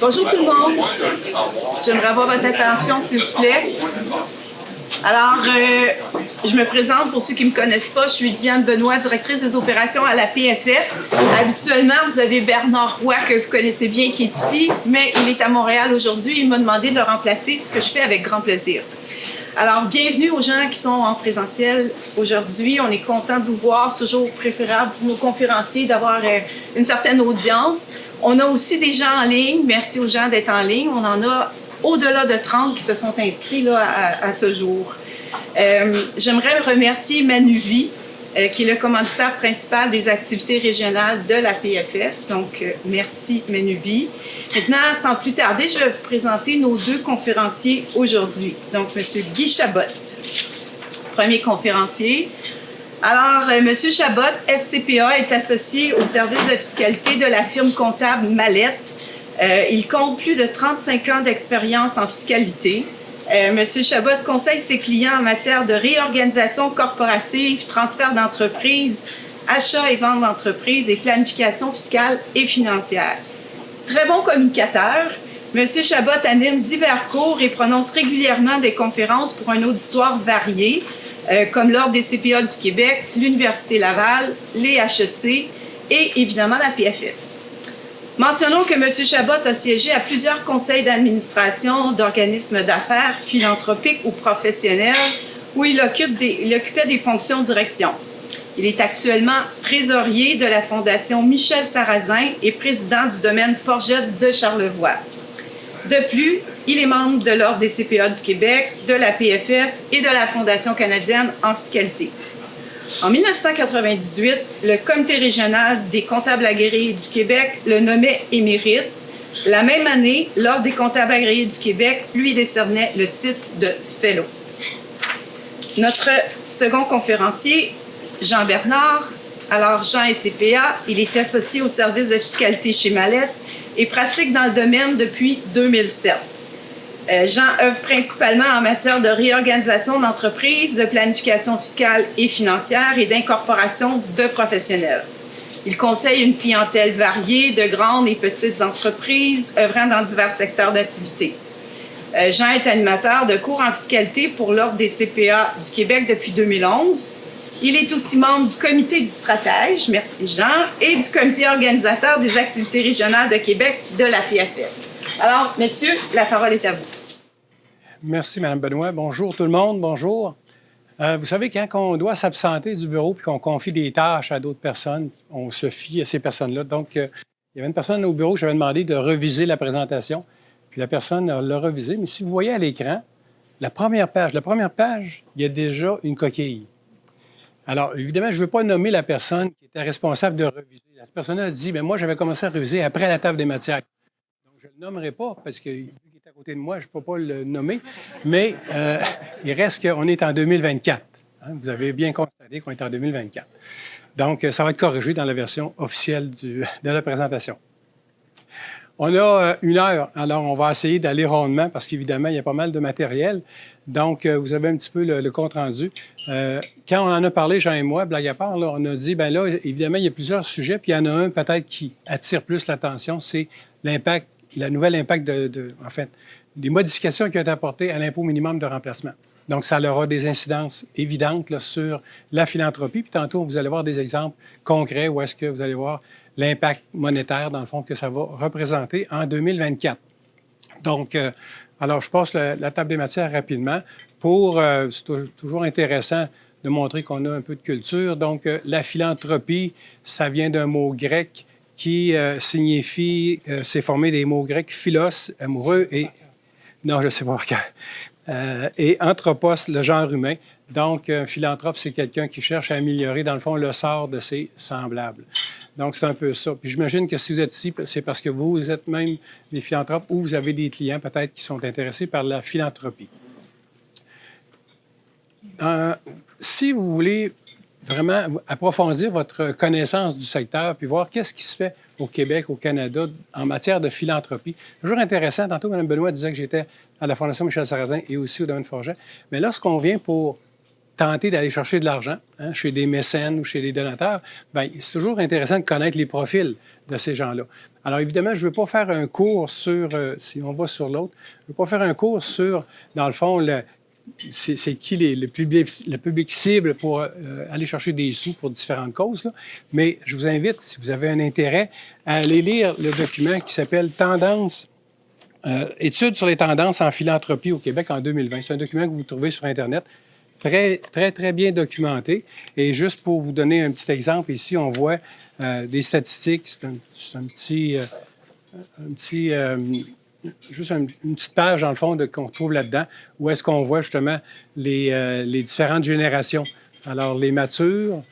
Bonjour tout le monde. J'aimerais avoir votre attention, s'il vous plaît. Alors, je me présente pour ceux qui ne me connaissent pas. Je suis Diane Benoît, directrice des opérations à la PFF. Habituellement, vous avez Bernard Roy, que vous connaissez bien, qui est ici, mais il est à Montréal aujourd'hui. Il m'a demandé de le remplacer, ce que je fais avec grand plaisir. Alors, bienvenue aux gens qui sont en présentiel aujourd'hui. On est content de vous voir. C'est toujours préférable pour nos conférenciers d'avoir une certaine audience. On a aussi des gens en ligne. Merci aux gens d'être en ligne. On en a au-delà de 30 qui se sont inscrits là, à ce jour. J'aimerais remercier Manuvie, qui est le commanditaire principal des activités régionales de la PFF. Donc, merci Manuvie. Maintenant, sans plus tarder, je vais vous présenter nos deux conférenciers aujourd'hui. Donc, M. Guy Chabot, premier conférencier. Alors, M. Chabot, FCPA, est associé au service de fiscalité de la firme comptable Mallette. Il compte plus de 35 ans d'expérience en fiscalité. M. Chabot conseille ses clients en matière de réorganisation corporative, transfert d'entreprise, achat et vente d'entreprise et planification fiscale et financière. Très bon communicateur, M. Chabot anime divers cours et prononce régulièrement des conférences pour un auditoire varié, comme l'Ordre des CPA du Québec, l'Université Laval, les HEC et évidemment la PFF. Mentionnons que M. Chabot a siégé à plusieurs conseils d'administration d'organismes d'affaires philanthropiques ou professionnels où il occupait des fonctions de direction. Il est actuellement trésorier de la Fondation Michel Sarrazin et président du domaine Forgette de Charlevoix. De plus, il est membre de l'Ordre des CPA du Québec, de la PFF et de la Fondation canadienne en fiscalité. En 1998, le Comité régional des comptables agréés du Québec le nommait émérite. La même année, l'Ordre des comptables agréés du Québec lui décernait le titre de Fellow. Notre second conférencier, Jean Bernard. Alors, Jean est CPA, il est associé au service de fiscalité chez Mallette et pratique dans le domaine depuis 2007. Jean œuvre principalement en matière de réorganisation d'entreprises, de planification fiscale et financière et d'incorporation de professionnels. Il conseille une clientèle variée de grandes et petites entreprises œuvrant dans divers secteurs d'activité. Jean est animateur de cours en fiscalité pour l'Ordre des CPA du Québec depuis 2011. Il est aussi membre du comité du stratège, merci Jean, et du comité organisateur des activités régionales de Québec de la PFF. Alors, messieurs, la parole est à vous. Merci, Mme Benoît. Bonjour tout le monde, bonjour. Vous savez, quand on doit s'absenter du bureau puis qu'on confie des tâches à d'autres personnes, on se fie à ces personnes-là. Donc, il y avait une personne au bureau, j'avais demandé de reviser la présentation, puis la personne l'a revisée. Mais si vous voyez à l'écran, la première page, il y a déjà une coquille. Alors, évidemment, je ne veux pas nommer la personne qui était responsable de reviser. La personne a dit, bien, moi, j'avais commencé à reviser après la table des matières. Donc, je ne le nommerai pas parce qu'il est à côté de moi, je ne peux pas le nommer. Mais il reste qu'on est en 2024. Hein? Vous avez bien constaté qu'on est en 2024. Donc, ça va être corrigé dans la version officielle de la présentation. On a 1 heure, alors on va essayer d'aller rondement parce qu'évidemment, il y a pas mal de matériel. Donc, vous avez un petit peu le compte-rendu. Quand on en a parlé, Jean et moi, blague à part, là, on a dit, bien là, évidemment, il y a plusieurs sujets, puis il y en a un peut-être qui attire plus l'attention, c'est l'impact, la nouvelle impact en fait, des modifications qui ont été apportées à l'impôt minimum de remplacement. Donc, ça aura des incidences évidentes là, sur la philanthropie. Puis tantôt, vous allez voir des exemples concrets où est-ce que vous allez voir l'impact monétaire, dans le fond, que ça va représenter en 2024. Donc, alors, je passe la table des matières rapidement c'est toujours intéressant de montrer qu'on a un peu de culture. Donc, la philanthropie, ça vient d'un mot grec qui signifie, c'est formé des mots grecs philos, amoureux, et... Non, je ne sais pas. Et anthropos, le genre humain. Donc, un philanthrope, c'est quelqu'un qui cherche à améliorer, dans le fond, le sort de ses semblables. Donc, c'est un peu ça. Puis j'imagine que si vous êtes ici, c'est parce que vous êtes même des philanthropes ou vous avez des clients peut-être qui sont intéressés par la philanthropie. Si vous voulez vraiment approfondir votre connaissance du secteur puis voir qu'est-ce qui se fait au Québec, au Canada, en matière de philanthropie. Toujours intéressant. Tantôt, Mme Benoît disait que j'étais à la Fondation Michel Sarrazin et aussi au domaine Forget. Mais lorsqu'on vient pour tenter d'aller chercher de l'argent chez des mécènes ou chez des donateurs, bien, c'est toujours intéressant de connaître les profils de ces gens-là. Alors, évidemment, je ne veux pas faire un cours sur, si on va sur l'autre, je ne veux pas faire un cours sur, dans le fond, c'est qui le public cible pour aller chercher des sous pour différentes causes. Là. Mais je vous invite, si vous avez un intérêt, à aller lire le document qui s'appelle « Tendances, études sur les tendances en philanthropie au Québec en 2020 ». C'est un document que vous trouvez sur Internet. Très, très, très bien documenté. Et juste pour vous donner un petit exemple, ici, on voit des statistiques. C'est juste une petite page, dans le fond, qu'on trouve là-dedans, où est-ce qu'on voit justement les différentes générations. Alors, les matures,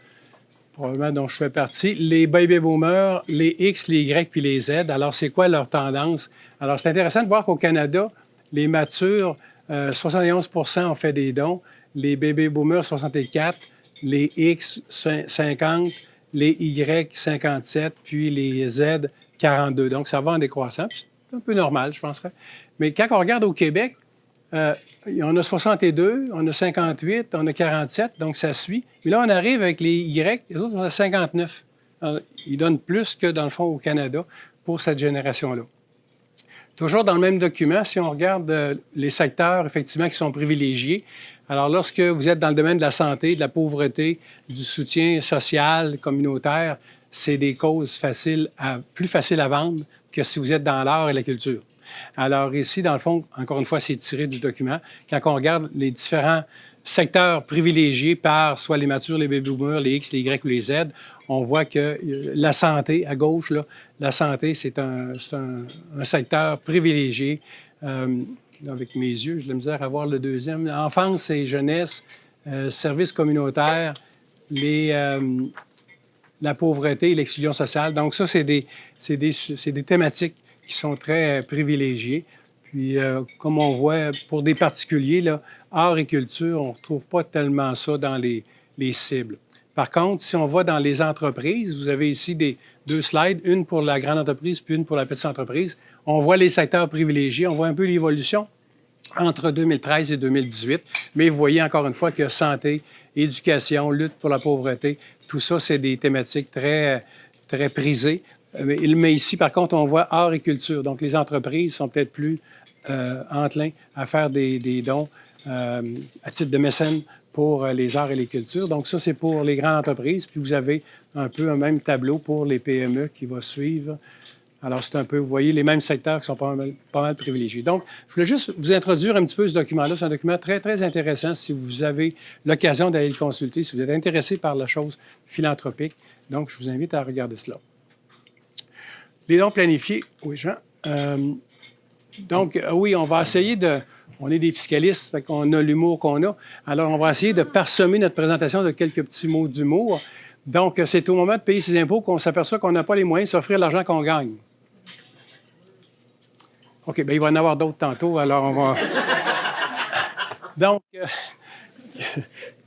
probablement dont je fais partie, les baby boomers, les X, les Y, puis les Z. Alors, c'est quoi leur tendance? Alors, c'est intéressant de voir qu'au Canada, les matures, 71 ont fait des dons. Les baby boomers, 64, les X, 50, les Y, 57, puis les Z, 42. Donc, ça va en décroissant. C'est un peu normal, je penserais. Mais quand on regarde au Québec, on a 62, on a 58, on a 47, donc ça suit. Mais là, on arrive avec les Y, les autres, on a 59. Alors, ils donnent plus que, dans le fond, au Canada pour cette génération-là. Toujours dans le même document, si on regarde les secteurs, effectivement, qui sont privilégiés, alors lorsque vous êtes dans le domaine de la santé, de la pauvreté, du soutien social, communautaire, c'est des causes plus faciles à vendre que si vous êtes dans l'art et la culture. Alors ici, dans le fond, encore une fois, c'est tiré du document. Quand on regarde les différents secteurs privilégiés par soit les matures, les baby boomers, les X, les Y ou les Z, on voit que la santé, à gauche, là, la santé, c'est un secteur privilégié. Avec mes yeux, j'ai de la misère à voir le deuxième. Enfance et jeunesse, services communautaires, la pauvreté et l'exclusion sociale. Donc ça, c'est des thématiques qui sont très privilégiées. Puis, comme on voit, pour des particuliers, là, art et culture, on ne retrouve pas tellement ça dans les cibles. Par contre, si on va dans les entreprises, vous avez ici deux slides, une pour la grande entreprise puis une pour la petite entreprise. On voit les secteurs privilégiés, on voit un peu l'évolution entre 2013 et 2018. Mais vous voyez encore une fois que santé, éducation, lutte pour la pauvreté, tout ça, c'est des thématiques très, très prisées. Mais ici, par contre, on voit art et culture. Donc, les entreprises sont peut-être plus enclins à faire des dons à titre de mécène pour les arts et les cultures. Donc, ça, c'est pour les grandes entreprises. Puis, vous avez un peu un même tableau pour les PME qui va suivre. Alors, c'est un peu, vous voyez, les mêmes secteurs qui sont pas mal privilégiés. Donc, je voulais juste vous introduire un petit peu ce document-là. C'est un document très, très intéressant si vous avez l'occasion d'aller le consulter, si vous êtes intéressé par la chose philanthropique. Donc, je vous invite à regarder cela. Les dons planifiés. Oui, Jean. Donc, oui, on va essayer de... On est des fiscalistes, fait qu'on a l'humour qu'on a. Alors, on va essayer de parsemer notre présentation de quelques petits mots d'humour. Donc, c'est au moment de payer ses impôts qu'on s'aperçoit qu'on n'a pas les moyens de s'offrir l'argent qu'on gagne. OK, bien, il va y en avoir d'autres tantôt, alors on va... Donc,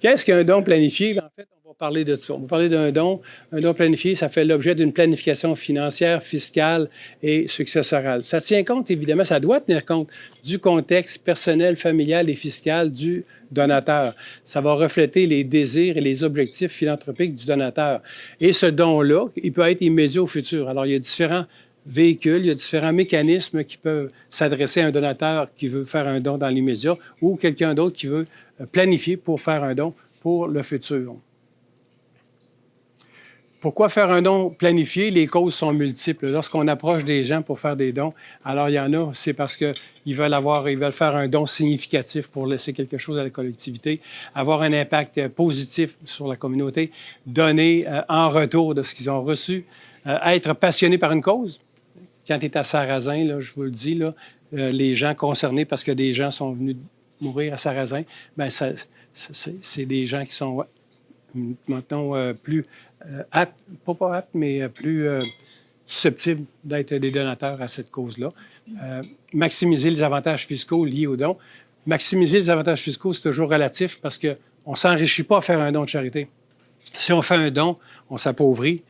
qu'est-ce qu'un don planifié? En fait, on va parler de ça. On va parler d'un don. Un don planifié, ça fait l'objet d'une planification financière, fiscale et successorale. Ça tient compte, évidemment, ça doit tenir compte du contexte personnel, familial et fiscal du donateur. Ça va refléter les désirs et les objectifs philanthropiques du donateur. Et ce don-là, il peut être immédiat au futur. Alors, il y a différents véhicules, il y a différents mécanismes qui peuvent s'adresser à un donateur qui veut faire un don dans l'immédiat ou quelqu'un d'autre qui veut planifier pour faire un don pour le futur. Pourquoi faire un don planifié? Les causes sont multiples. Lorsqu'on approche des gens pour faire des dons, alors il y en a, c'est parce qu'ils veulent faire un don significatif pour laisser quelque chose à la collectivité, avoir un impact positif sur la communauté, donner en retour de ce qu'ils ont reçu, être passionné par une cause. Quand tu es à Sarrazin, là, je vous le dis, là, les gens concernés parce que des gens sont venus mourir à Sarrazin, bien, c'est des gens qui sont maintenant plus aptes, pas aptes, mais plus susceptibles d'être des donateurs à cette cause-là. Maximiser les avantages fiscaux liés aux dons. Maximiser les avantages fiscaux, c'est toujours relatif parce qu'on ne s'enrichit pas à faire un don de charité. Si on fait un don, on s'appauvrit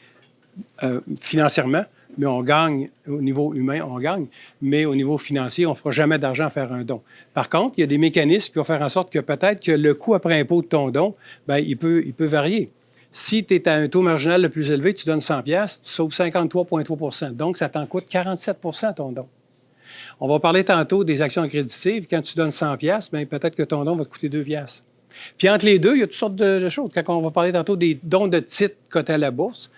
financièrement, mais on gagne au niveau humain, on gagne, mais au niveau financier, on ne fera jamais d'argent à faire un don. Par contre, il y a des mécanismes qui vont faire en sorte que peut-être que le coût après impôt de ton don, bien, il peut varier. Si tu es à un taux marginal le plus élevé, tu donnes 100 $, tu sauves 53,3 %. Donc, ça t'en coûte 47 % ton don. On va parler tantôt des actions accréditées. Quand tu donnes 100 $, bien, peut-être que ton don va te coûter 2 $. Puis entre les deux, il y a toutes sortes de choses. Quand on va parler tantôt des dons de titres cotés à la bourse,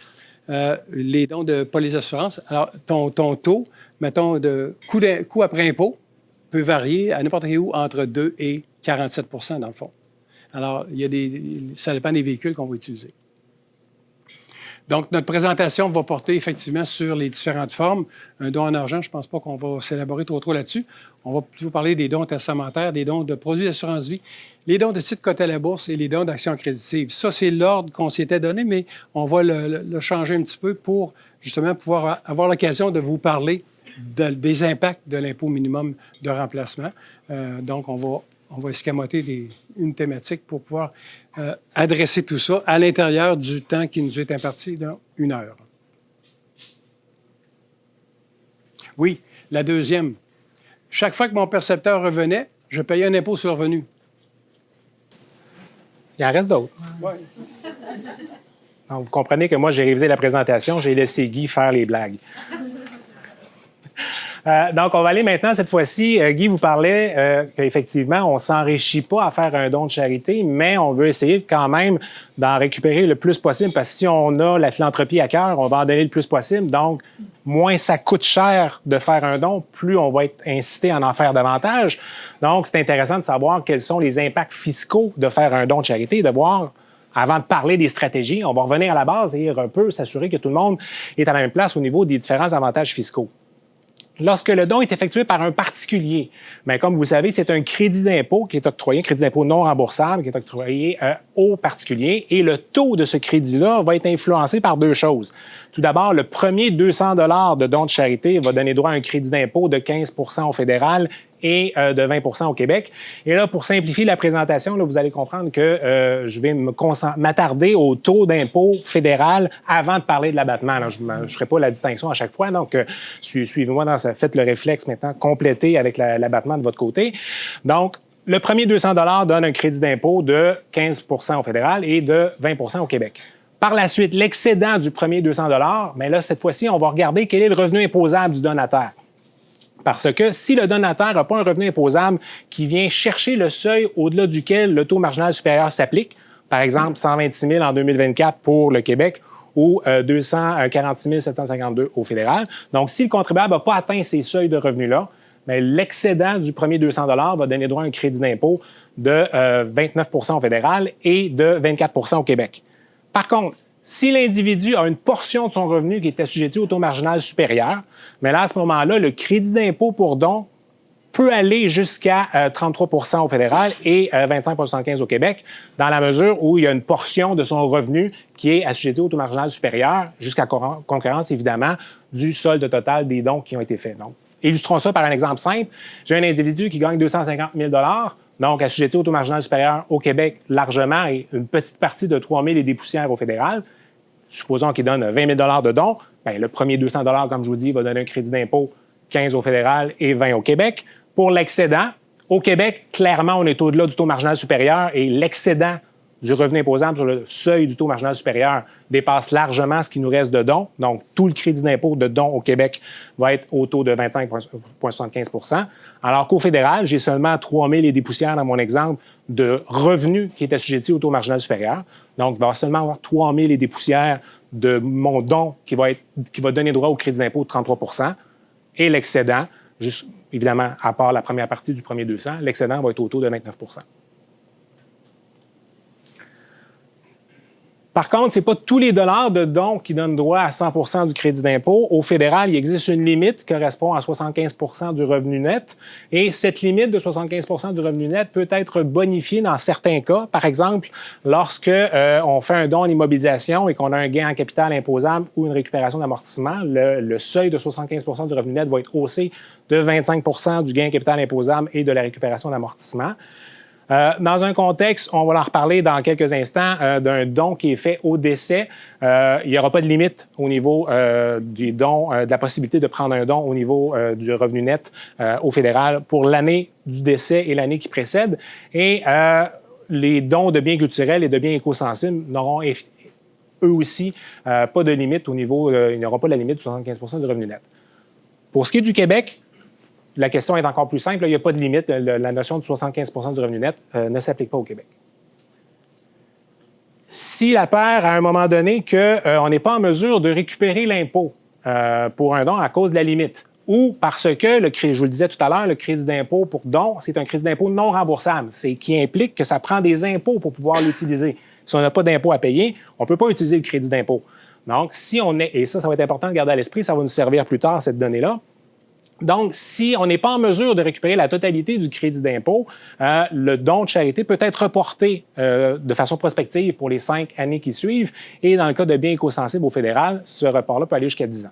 les dons de police d'assurance, alors ton taux, mettons, de coût après impôt peut varier à n'importe où entre 2 et 47 % dans le fond. Alors, ça dépend des véhicules qu'on va utiliser. Donc, notre présentation va porter effectivement sur les différentes formes. Un don en argent, je ne pense pas qu'on va s'élaborer trop là-dessus. On va plutôt parler des dons testamentaires, des dons de produits d'assurance-vie, les dons de titres cotés à la bourse et les dons d'actions accréditées. Ça, c'est l'ordre qu'on s'était donné, mais on va le changer un petit peu pour justement pouvoir avoir l'occasion de vous parler des impacts de l'impôt minimum de remplacement. Donc, on va escamoter une thématique pour pouvoir adresser tout ça à l'intérieur du temps qui nous est imparti dans 1 heure. Oui, la deuxième. Chaque fois que mon percepteur revenait, je payais un impôt sur le revenu. Il en reste d'autres. Oui. Donc, vous comprenez que moi, j'ai révisé la présentation, j'ai laissé Guy faire les blagues. Donc, on va aller maintenant, cette fois-ci, Guy vous parlait qu'effectivement, on ne s'enrichit pas à faire un don de charité, mais on veut essayer quand même d'en récupérer le plus possible, parce que si on a la philanthropie à cœur, on va en donner le plus possible. Donc, moins ça coûte cher de faire un don, plus on va être incité à en faire davantage. Donc, c'est intéressant de savoir quels sont les impacts fiscaux de faire un don de charité, de voir. Avant de parler des stratégies, on va revenir à la base et un peu s'assurer que tout le monde est à la même place au niveau des différents avantages fiscaux. Lorsque le don est effectué par un particulier, bien, comme vous savez, c'est un crédit d'impôt qui est octroyé, un crédit d'impôt non remboursable qui est octroyé aux particuliers, et le taux de ce crédit-là va être influencé par 2 choses. Tout d'abord, le premier 200 $ de don de charité va donner droit à un crédit d'impôt de 15 % au fédéral et de 20 % au Québec. Et là, pour simplifier la présentation, là, vous allez comprendre que je vais m'attarder au taux d'impôt fédéral avant de parler de l'abattement. Je ne ferai pas la distinction à chaque fois, donc suivez-moi dans ça. Faites le réflexe maintenant, complétez avec l'abattement de votre côté. Donc, le premier 200 $ donne un crédit d'impôt de 15 % au fédéral et de 20 % au Québec. Par la suite, l'excédent du premier 200 $, mais là, cette fois-ci, on va regarder quel est le revenu imposable du donateur. Parce que si le donateur n'a pas un revenu imposable qui vient chercher le seuil au-delà duquel le taux marginal supérieur s'applique, par exemple 126 000 en 2024 pour le Québec ou 246 752 au fédéral. Donc, si le contribuable n'a pas atteint ces seuils de revenus-là, bien, l'excédent du premier 200 $ va donner droit à un crédit d'impôt de 29 % au fédéral et de 24 % au Québec. Par contre, si l'individu a une portion de son revenu qui est assujettie au taux marginal supérieur, mais là, à ce moment-là, le crédit d'impôt pour don peut aller jusqu'à 33 % au fédéral et 25,75 % au Québec, dans la mesure où il y a une portion de son revenu qui est assujettie au taux marginal supérieur, jusqu'à concurrence, évidemment, du solde total des dons qui ont été faits. Donc, illustrons ça par un exemple simple. J'ai un individu qui gagne 250 000 $, donc assujetti au taux marginal supérieur au Québec largement et une petite partie de 3 000 et des poussières au fédéral. Supposons qu'il donne 20 000 $ de dons, bien, le premier 200 $, comme je vous dis, va donner un crédit d'impôt 15 au fédéral et 20 au Québec. Pour l'excédent, au Québec, clairement, on est au-delà du taux marginal supérieur et l'excédent du revenu imposable sur le seuil du taux marginal supérieur dépasse largement ce qui nous reste de dons. Donc, tout le crédit d'impôt de dons au Québec va être au taux de 25,75 %. Alors qu'au fédéral, j'ai seulement 3 000 et des poussières dans mon exemple de revenus qui est assujetti au taux marginal supérieur. Donc, il va seulement avoir 3 000 et des poussières de mon don qui va donner droit au crédit d'impôt de 33 % et l'excédent, juste évidemment, à part la première partie du premier 200, l'excédent va être au taux de 29 %. Par contre, ce n'est pas tous les dollars de dons qui donnent droit à 100 % du crédit d'impôt. Au fédéral, il existe une limite qui correspond à 75 % du revenu net. Et cette limite de 75 % du revenu net peut être bonifiée dans certains cas. Par exemple, lorsque on fait un don en immobilisation et qu'on a un gain en capital imposable ou une récupération d'amortissement, le seuil de 75 % du revenu net va être haussé de 25 % du gain en capital imposable et de la récupération d'amortissement. Dans un contexte, on va en reparler dans quelques instants, d'un don qui est fait au décès. Il n'y aura pas de limite au niveau du don, de la possibilité de prendre un don au niveau du revenu net au fédéral pour l'année du décès et l'année qui précède. Et les dons de biens culturels et de biens écosensibles n'auront eux aussi pas de limite au niveau, il n'y aura pas la limite de 75 du revenu net. Pour ce qui est du Québec, la question est encore plus simple. Il n'y a pas de limite. La notion de 75 du revenu net ne s'applique pas au Québec. S'il apparaît à un moment donné qu'on n'est pas en mesure de récupérer l'impôt pour un don à cause de la limite, ou parce que, je vous le disais tout à l'heure, le crédit d'impôt pour don, c'est un crédit d'impôt non remboursable, qui implique que ça prend des impôts pour pouvoir l'utiliser. Si on n'a pas d'impôt à payer, on ne peut pas utiliser le crédit d'impôt. Donc, si on est, et ça va être important de garder à l'esprit, ça va nous servir plus tard, cette donnée-là. Donc, si on n'est pas en mesure de récupérer la totalité du crédit d'impôt, le don de charité peut être reporté de façon prospective pour les 5 années qui suivent. Et dans le cas de biens écosensibles au fédéral, ce report-là peut aller jusqu'à 10 ans.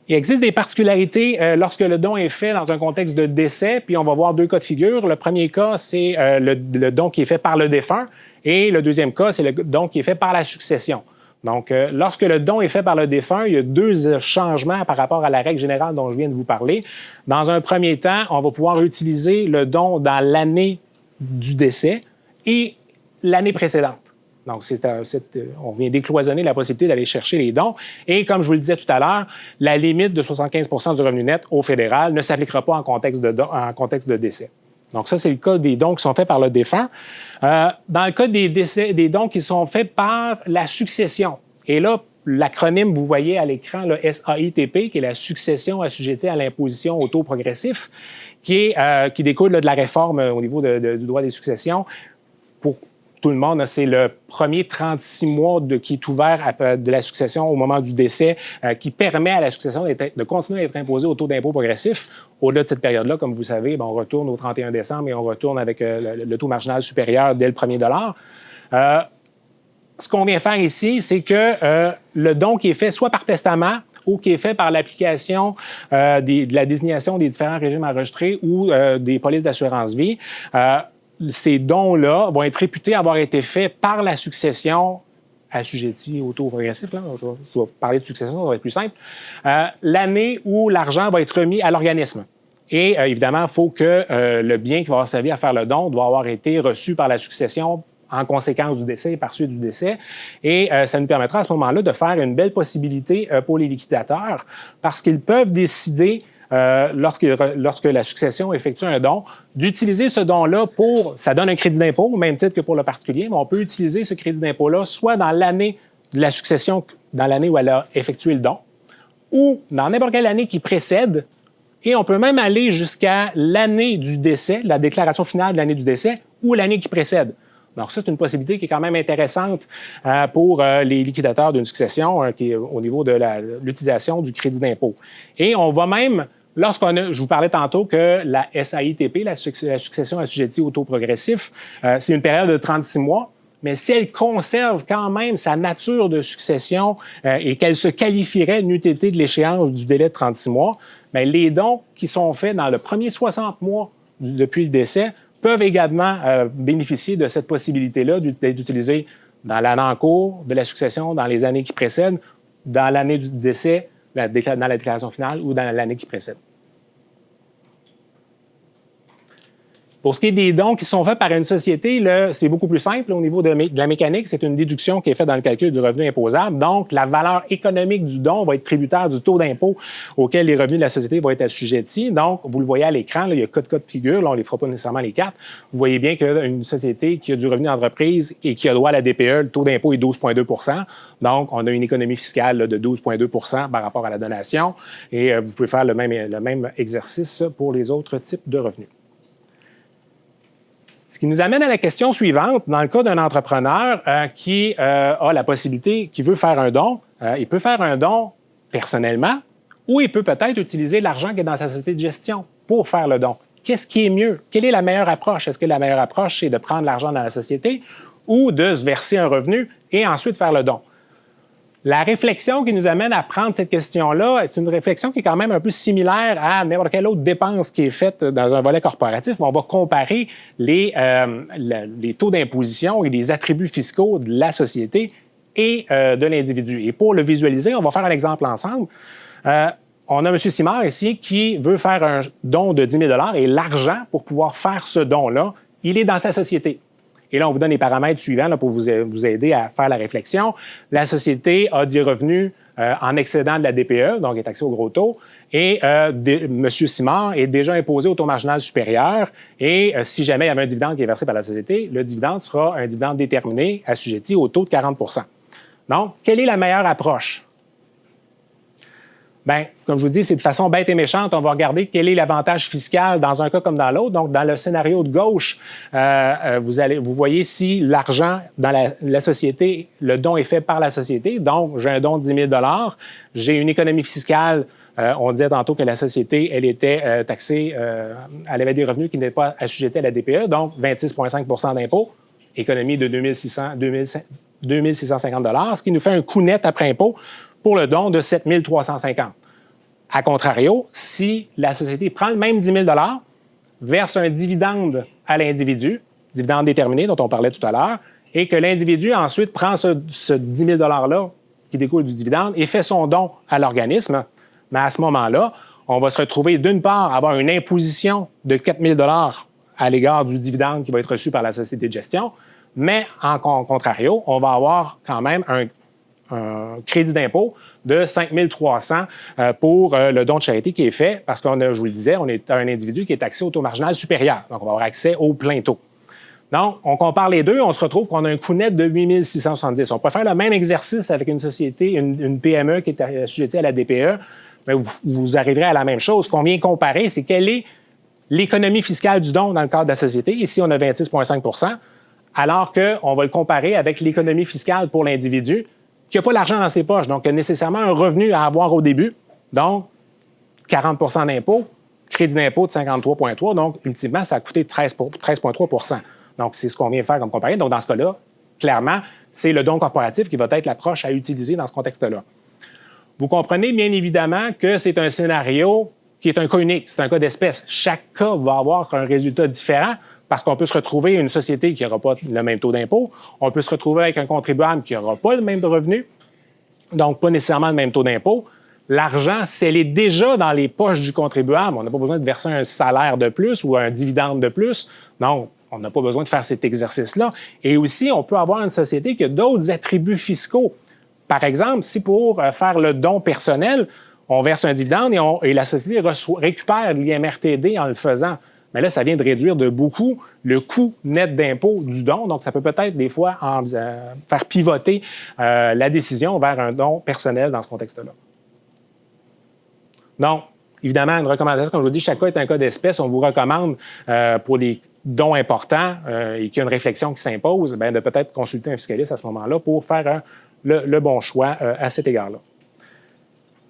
Il existe des particularités lorsque le don est fait dans un contexte de décès, puis on va voir 2 cas de figure. Le premier cas, c'est le don qui est fait par le défunt, et le deuxième cas, c'est le don qui est fait par la succession. Donc, lorsque le don est fait par le défunt, il y a 2 changements par rapport à la règle générale dont je viens de vous parler. Dans un premier temps, on va pouvoir utiliser le don dans l'année du décès et l'année précédente. Donc, on vient décloisonner la possibilité d'aller chercher les dons. Et comme je vous le disais tout à l'heure, la limite de 75 du revenu net au fédéral ne s'appliquera pas en contexte de décès. Donc, ça, c'est le cas des dons qui sont faits par le défunt. Dans le cas des dons qui sont faits par la succession, et là, l'acronyme, vous voyez à l'écran, le SAITP, qui est la succession assujettie à l'imposition au taux progressif, qui découle de la réforme au niveau du droit des successions. Pour tout le monde, c'est le premier 36 mois qui est ouvert de la succession au moment du décès, qui permet à la succession de continuer à être imposée au taux d'impôt progressif. Au-delà de cette période-là, comme vous savez, on retourne au 31 décembre et on retourne avec le taux marginal supérieur dès le premier dollar. Ce qu'on vient faire ici, c'est que le don qui est fait soit par testament ou qui est fait par l'application de la désignation des différents régimes enregistrés ou des polices d'assurance vie, ces dons-là vont être réputés avoir été faits par la succession assujettie au taux progressif. Là. Je vais parler de succession, ça va être plus simple. L'année où l'argent va être remis à l'organisme. Et évidemment, il faut que le bien qui va avoir servi à faire le don doit avoir été reçu par la succession en conséquence du décès et par suite du décès. Et ça nous permettra à ce moment-là de faire une belle possibilité pour les liquidateurs parce qu'ils peuvent décider, lorsque la succession effectue un don, d'utiliser ce don-là ça donne un crédit d'impôt, au même titre que pour le particulier, mais on peut utiliser ce crédit d'impôt-là soit dans l'année de la succession, dans l'année où elle a effectué le don, ou dans n'importe quelle année qui précède, et on peut même aller jusqu'à l'année du décès, la déclaration finale de l'année du décès, ou l'année qui précède. Donc, ça, c'est une possibilité qui est quand même intéressante pour les liquidateurs d'une succession qui est au niveau de l'utilisation du crédit d'impôt. Et on va même, je vous parlais tantôt que la SAITP, la succession assujettie au taux progressif, c'est une période de 36 mois, mais si elle conserve quand même sa nature de succession et qu'elle se qualifierait n'eût été de l'échéance du délai de 36 mois, bien, les dons qui sont faits dans le premier 60 mois depuis le décès peuvent également bénéficier de cette possibilité-là d'utiliser dans l'année en cours de la succession, dans les années qui précèdent, dans l'année du décès, dans la déclaration finale ou dans l'année qui précède. Pour ce qui est des dons qui sont faits par une société, c'est beaucoup plus simple au niveau de la mécanique. C'est une déduction qui est faite dans le calcul du revenu imposable. Donc, la valeur économique du don va être tributaire du taux d'impôt auquel les revenus de la société vont être assujettis. Donc, vous le voyez à l'écran, il y a cas de figure. Là, on ne les fera pas nécessairement les 4. Vous voyez bien qu'une société qui a du revenu d'entreprise et qui a droit à la DPE, le taux d'impôt est 12,2 %. Donc, on a une économie fiscale de 12,2 % par rapport à la donation. Et vous pouvez faire le même exercice pour les autres types de revenus. Ce qui nous amène à la question suivante. Dans le cas d'un entrepreneur qui a la possibilité, qui veut faire un don, il peut faire un don personnellement ou il peut peut-être utiliser l'argent qui est dans sa société de gestion pour faire le don. Qu'est-ce qui est mieux? Quelle est la meilleure approche? Est-ce que la meilleure approche, c'est de prendre l'argent dans la société ou de se verser un revenu et ensuite faire le don? La réflexion qui nous amène à prendre cette question-là, c'est une réflexion qui est quand même un peu similaire à n'importe quelle autre dépense qui est faite dans un volet corporatif. On va comparer les taux d'imposition et les attributs fiscaux de la société et de l'individu. Et pour le visualiser, on va faire un exemple ensemble. On a M. Simard ici qui veut faire un don de 10 000 $ et l'argent pour pouvoir faire ce don-là, il est dans sa société. Et là, on vous donne les paramètres suivants là, pour vous aider à faire la réflexion. La société a des revenus en excédent de la DPE, donc est taxée au gros taux. Et M. Simard est déjà imposé au taux marginal supérieur. Et si jamais il y avait un dividende qui est versé par la société, le dividende sera un dividende déterminé, assujetti au taux de 40 %. Donc, quelle est la meilleure approche? Bien, comme je vous dis, c'est de façon bête et méchante. On va regarder quel est l'avantage fiscal dans un cas comme dans l'autre. Donc, dans le scénario de gauche, vous voyez si l'argent dans la société, le don est fait par la société. Donc, j'ai un don de 10 000 $. J'ai une économie fiscale. On disait tantôt que la société, elle était taxée, elle avait des revenus qui n'étaient pas assujettis à la DPE, donc 26,5 % d'impôt, économie de 2 650 $, ce qui nous fait un coût net après impôt pour le don de 7 350 $. A contrario, si la société prend le même 10 000 $, verse un dividende à l'individu, dividende déterminé dont on parlait tout à l'heure, et que l'individu ensuite prend ce 10 000 $-là qui découle du dividende et fait son don à l'organisme, mais à ce moment-là, on va se retrouver d'une part à avoir une imposition de 4 000 $ à l'égard du dividende qui va être reçu par la société de gestion, mais en contrario, on va avoir quand même un crédit d'impôt de 5 300 pour le don de charité qui est fait parce qu'on a, je vous le disais, on est un individu qui est taxé au taux marginal supérieur. Donc, on va avoir accès au plein taux. Donc, on compare les deux, on se retrouve qu'on a un coût net de 8 670. On peut faire le même exercice avec une société, une PME qui est assujettie à la DPE, mais vous arriverez à la même chose. Ce qu'on vient comparer, c'est quelle est l'économie fiscale du don dans le cadre de la société. Ici, on a 26,5 %, alors qu'on va le comparer avec l'économie fiscale pour l'individu qui n'a pas l'argent dans ses poches, donc il a nécessairement un revenu à avoir au début, donc 40 % d'impôt, crédit d'impôt de 53,3 %, donc ultimement, ça a coûté 13,3 %. Donc, c'est ce qu'on vient faire comme comparaison. Donc, dans ce cas-là, clairement, c'est le don corporatif qui va être l'approche à utiliser dans ce contexte-là. Vous comprenez bien évidemment que c'est un scénario qui est un cas unique, c'est un cas d'espèce. Chaque cas va avoir un résultat différent parce qu'on peut se retrouver une société qui n'aura pas le même taux d'impôt, on peut se retrouver avec un contribuable qui n'aura pas le même revenu, donc pas nécessairement le même taux d'impôt. L'argent, si elle est déjà dans les poches du contribuable, on n'a pas besoin de verser un salaire de plus ou un dividende de plus. Non, on n'a pas besoin de faire cet exercice-là. Et aussi, on peut avoir une société qui a d'autres attributs fiscaux. Par exemple, si pour faire le don personnel, on verse un dividende et la société récupère l'IMRTD en le faisant, mais là, ça vient de réduire de beaucoup le coût net d'impôt du don. Donc, ça peut peut-être des fois faire pivoter la décision vers un don personnel dans ce contexte-là. Donc, évidemment, une recommandation, comme je vous dis, chaque cas est un cas d'espèce. On vous recommande pour les dons importants et qu'il y a une réflexion qui s'impose, de peut-être consulter un fiscaliste à ce moment-là pour faire le bon choix à cet égard-là.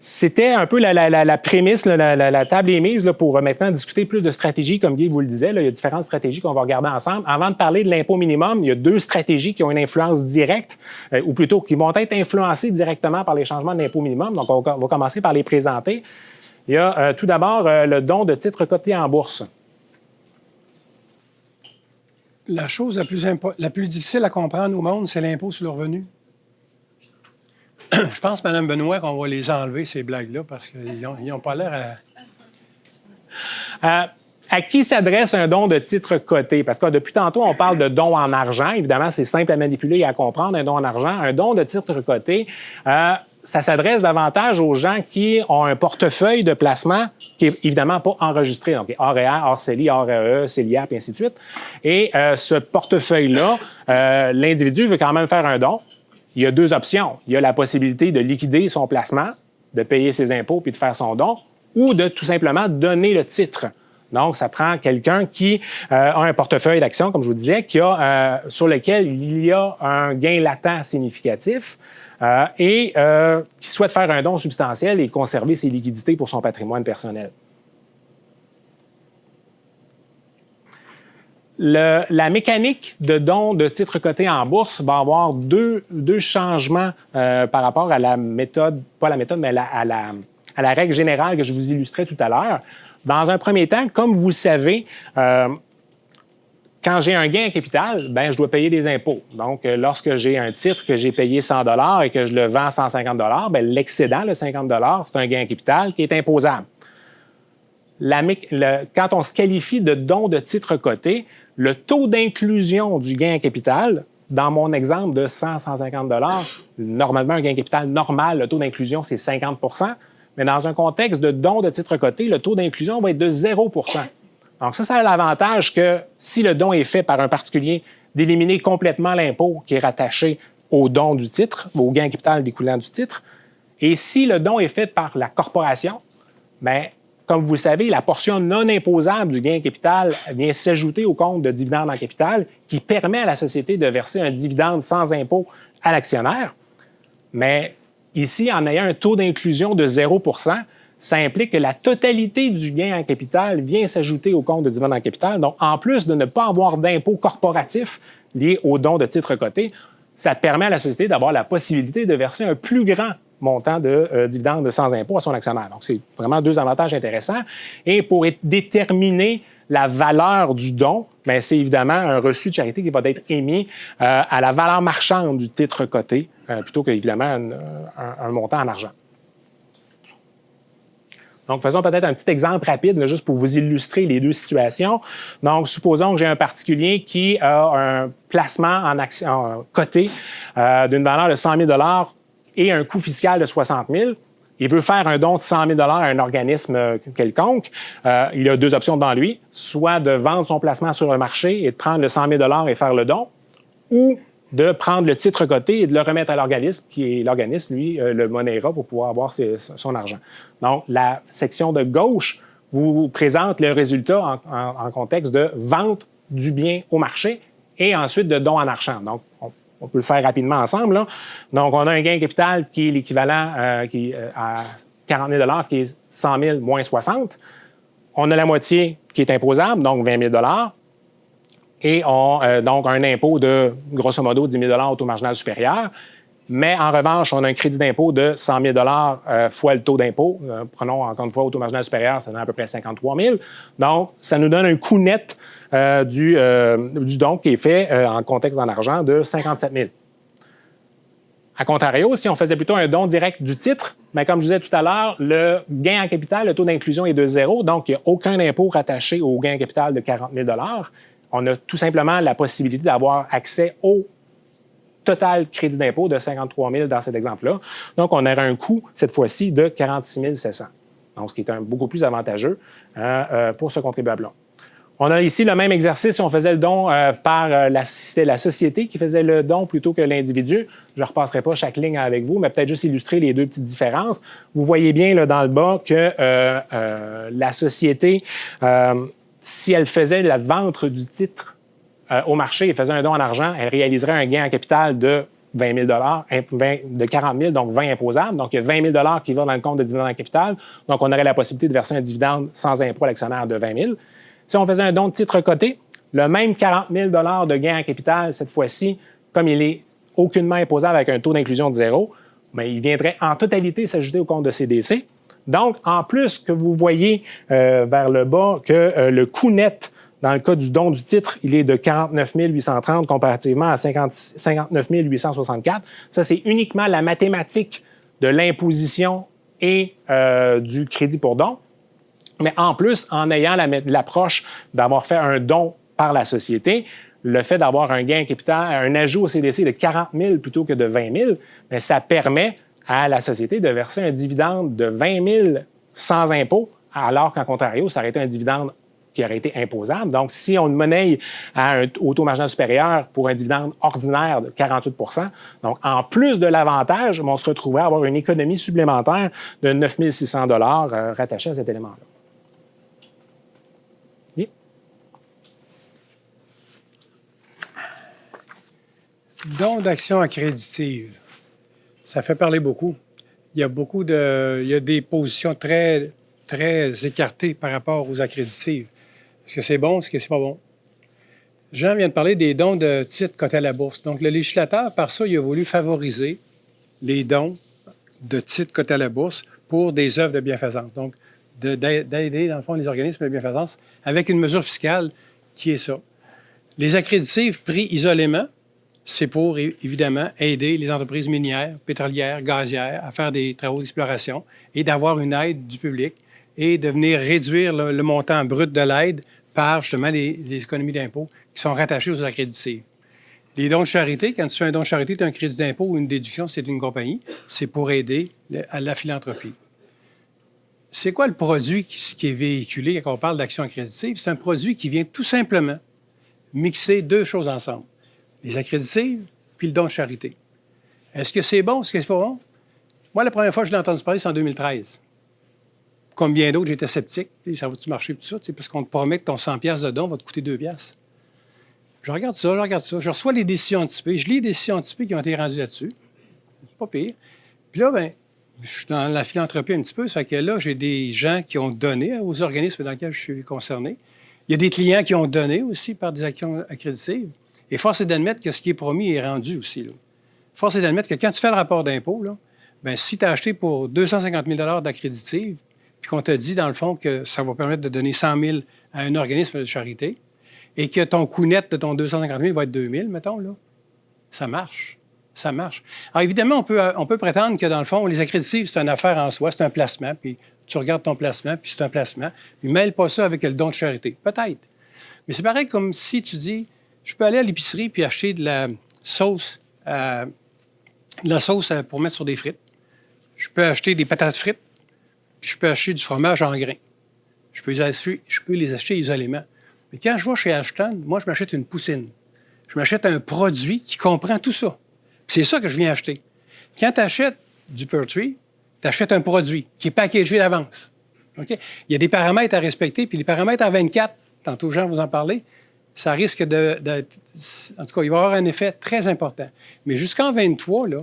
C'était un peu la prémisse, la table est mise là, pour maintenant discuter plus de stratégies, comme Guy vous le disait. Là, il y a différentes stratégies qu'on va regarder ensemble. Avant de parler de l'impôt minimum, il y a deux stratégies qui ont une influence directe, ou plutôt qui vont être influencées directement par les changements de l'impôt minimum. Donc, on va commencer par les présenter. Il y a tout d'abord le don de titres cotés en bourse. La chose la plus difficile à comprendre au monde, c'est l'impôt sur le revenu. Je pense, Mme Benoît, qu'on va les enlever, ces blagues-là, parce qu'ils n'ont pas l'air à... À qui s'adresse un don de titre coté? Parce que depuis tantôt, on parle de don en argent. Évidemment, c'est simple à manipuler et à comprendre, un don en argent. Un don de titre coté, ça s'adresse davantage aux gens qui ont un portefeuille de placement qui n'est évidemment pas enregistré. Donc, hors REER, hors CELI, hors REE, CELIAP, et ainsi de suite. Et ce portefeuille-là, l'individu veut quand même faire un don. Il y a deux options. Il y a la possibilité de liquider son placement, de payer ses impôts puis de faire son don, ou de tout simplement donner le titre. Donc, ça prend quelqu'un qui a un portefeuille d'actions, comme je vous disais, sur lequel il y a un gain latent significatif et qui souhaite faire un don substantiel et conserver ses liquidités pour son patrimoine personnel. La mécanique de don de titres cotés en bourse va avoir deux changements par rapport à la méthode, pas la méthode, mais à la règle générale que je vous illustrais tout à l'heure. Dans un premier temps, comme vous le savez, quand j'ai un gain en capital, ben, je dois payer des impôts. Donc, lorsque j'ai un titre que j'ai payé 100 $ et que je le vends 150 $, ben, l'excédent, le 50 $, c'est un gain en capital qui est imposable. Quand on se qualifie de don de titre coté, le taux d'inclusion du gain en capital, dans mon exemple de 100-150 $, normalement, un gain en capital normal, le taux d'inclusion, c'est 50 %. Mais dans un contexte de don de titre coté, le taux d'inclusion va être de 0 %. Donc ça a l'avantage que si le don est fait par un particulier, d'éliminer complètement l'impôt qui est rattaché au don du titre, au gain en capital découlant du titre. Et si le don est fait par la corporation, bien, comme vous le savez, la portion non imposable du gain en capital vient s'ajouter au compte de dividende en capital qui permet à la société de verser un dividende sans impôt à l'actionnaire. Mais ici, en ayant un taux d'inclusion de 0 %, ça implique que la totalité du gain en capital vient s'ajouter au compte de dividende en capital. Donc, en plus de ne pas avoir d'impôt corporatif lié au don de titres cotés, ça permet à la société d'avoir la possibilité de verser un plus grand montant de dividendes sans impôt à son actionnaire. Donc, c'est vraiment deux avantages intéressants. Et pour déterminer la valeur du don, bien, c'est évidemment un reçu de charité qui va être émis à la valeur marchande du titre coté, plutôt qu'évidemment un montant en argent. Donc, faisons peut-être un petit exemple rapide, là, juste pour vous illustrer les deux situations. Donc, supposons que j'ai un particulier qui a un placement en action coté d'une valeur de 100 000 $ et un coût fiscal de 60 000 $. Il veut faire un don de 100 000 $ à un organisme quelconque. Il a deux options devant lui, soit de vendre son placement sur le marché et de prendre le 100 000 $ et faire le don, ou de prendre le titre coté et de le remettre à l'organisme, qui est l'organisme, lui, le monnaiera pour pouvoir avoir son argent. Donc, la section de gauche vous présente le résultat en contexte de vente du bien au marché et ensuite de don en argent. Donc, on peut le faire rapidement ensemble, là. Donc, on a un gain capital qui est l'équivalent à 40 000 $, qui est 100 000 moins 60. On a la moitié qui est imposable, donc 20 000 $. Et donc un impôt de, grosso modo, 10 000 $ au taux marginal supérieur. Mais en revanche, on a un crédit d'impôt de 100 000 $ fois le taux d'impôt. Prenons encore une fois au taux marginal supérieur, ça donne à peu près 53 000 $. Donc, ça nous donne un coût net du don qui est fait en contexte en argent de 57 000 $. À contrario, si on faisait plutôt un don direct du titre, bien, comme je disais tout à l'heure, le gain en capital, le taux d'inclusion est de 0, donc il n'y a aucun impôt rattaché au gain en capital de 40 000 $. On a tout simplement la possibilité d'avoir accès au total crédit d'impôt de 53 000 $ dans cet exemple-là. Donc, on aurait un coût, cette fois-ci, de 46 700 $. Donc, ce qui est beaucoup plus avantageux pour ce contribuable-là. On a ici le même exercice si on faisait le don par la société qui faisait le don plutôt que l'individu. Je ne repasserai pas chaque ligne avec vous, mais peut-être juste illustrer les deux petites différences. Vous voyez bien là, dans le bas que la société, si elle faisait la vente du titre au marché et faisait un don en argent, elle réaliserait un gain en capital de 20 000 $, de 40 000, donc 20 imposables. Donc, il y a 20 000 $ qui vont dans le compte de dividende en capital. Donc, on aurait la possibilité de verser un dividende sans impôt à l'actionnaire de 20 000. Si on faisait un don de titre coté, le même 40 000 $ de gain en capital, cette fois-ci, comme il est aucunement imposable avec un taux d'inclusion de 0, bien, il viendrait en totalité s'ajouter au compte de CDC. Donc, en plus que vous voyez vers le bas que le coût net, dans le cas du don du titre, il est de 49 830 comparativement à 59 864. Ça, c'est uniquement la mathématique de l'imposition et du crédit pour don. Mais en plus, en ayant l'approche d'avoir fait un don par la société, le fait d'avoir un gain capital, un ajout au CDC de 40 000 plutôt que de 20 000, bien, ça permet à la société de verser un dividende de 20 000 sans impôt, alors qu'en Ontario, ça aurait été un dividende qui aurait été imposable. Donc, si on le monnaie au taux marginal supérieur pour un dividende ordinaire de 48 %, donc en plus de l'avantage, on se retrouverait à avoir une économie supplémentaire de 9 600 $ rattachée à cet élément-là. Oui? Don d'actions accréditives. Ça fait parler beaucoup. Il y a des positions très, très écartées par rapport aux accréditives. Est-ce que c'est bon? Est-ce que c'est pas bon? Jean vient de parler des dons de titres cotés à la bourse. Donc, le législateur, par ça, il a voulu favoriser les dons de titres cotés à la bourse pour des œuvres de bienfaisance. Donc, d'aider, dans le fond, les organismes de bienfaisance avec une mesure fiscale qui est ça. Les accréditifs pris isolément, c'est pour, évidemment, aider les entreprises minières, pétrolières, gazières à faire des travaux d'exploration et d'avoir une aide du public et de venir réduire le montant brut de l'aide par, justement, les économies d'impôt qui sont rattachées aux accréditifs. Les dons de charité, quand tu fais un don de charité, tu as un crédit d'impôt ou une déduction, c'est une compagnie, c'est pour aider à la philanthropie. C'est quoi le produit qui est véhiculé quand on parle d'action accréditive? C'est un produit qui vient tout simplement mixer deux choses ensemble. Les accréditives puis le don de charité. Est-ce que c'est bon? Est-ce que c'est pas bon? Moi, la première fois que je l'ai entendu parler, c'est en 2013. Comme bien d'autres, j'étais sceptique. Ça va-tu marcher, tout ça? Parce qu'on te promet que ton 100$ de don va te coûter 2$. Je regarde ça. Je reçois les décisions anticipées. Je lis les décisions anticipées qui ont été rendues là-dessus. C'est pas pire. Puis là, bien, je suis dans la philanthropie un petit peu. Ça fait que là, j'ai des gens qui ont donné aux organismes dans lesquels je suis concerné. Il y a des clients qui ont donné aussi par des actions accréditives. Et force est d'admettre que ce qui est promis est rendu aussi. Là. Force est d'admettre que quand tu fais le rapport d'impôt, là, bien, si tu as acheté pour 250 000 d'accréditive, puis qu'on te dit, dans le fond, que ça va permettre de donner 100 000 à un organisme de charité, et que ton coût net de ton 250 000 va être 2 000, mettons, là, ça marche. Ça marche. Alors, évidemment, on peut prétendre que, dans le fond, les accréditives, c'est une affaire en soi, c'est un placement, puis tu regardes ton placement, puis c'est un placement, puis mêle pas ça avec le don de charité. Peut-être. Mais c'est pareil comme si tu dis, je peux aller à l'épicerie puis acheter de la sauce pour mettre sur des frites. Je peux acheter des patates frites, puis je peux acheter du fromage en grains. Je peux les acheter isolément. Mais quand je vais chez Ashton, moi, je m'achète une poussine. Je m'achète un produit qui comprend tout ça. Puis c'est ça que je viens acheter. Quand tu achètes du Pertree, tu achètes un produit qui est packagé d'avance. Okay? Il y a des paramètres à respecter, puis les paramètres à 24, tantôt Jean vous en parlez, ça risque d'être... En tout cas, il va y avoir un effet très important. Mais jusqu'en 23, là,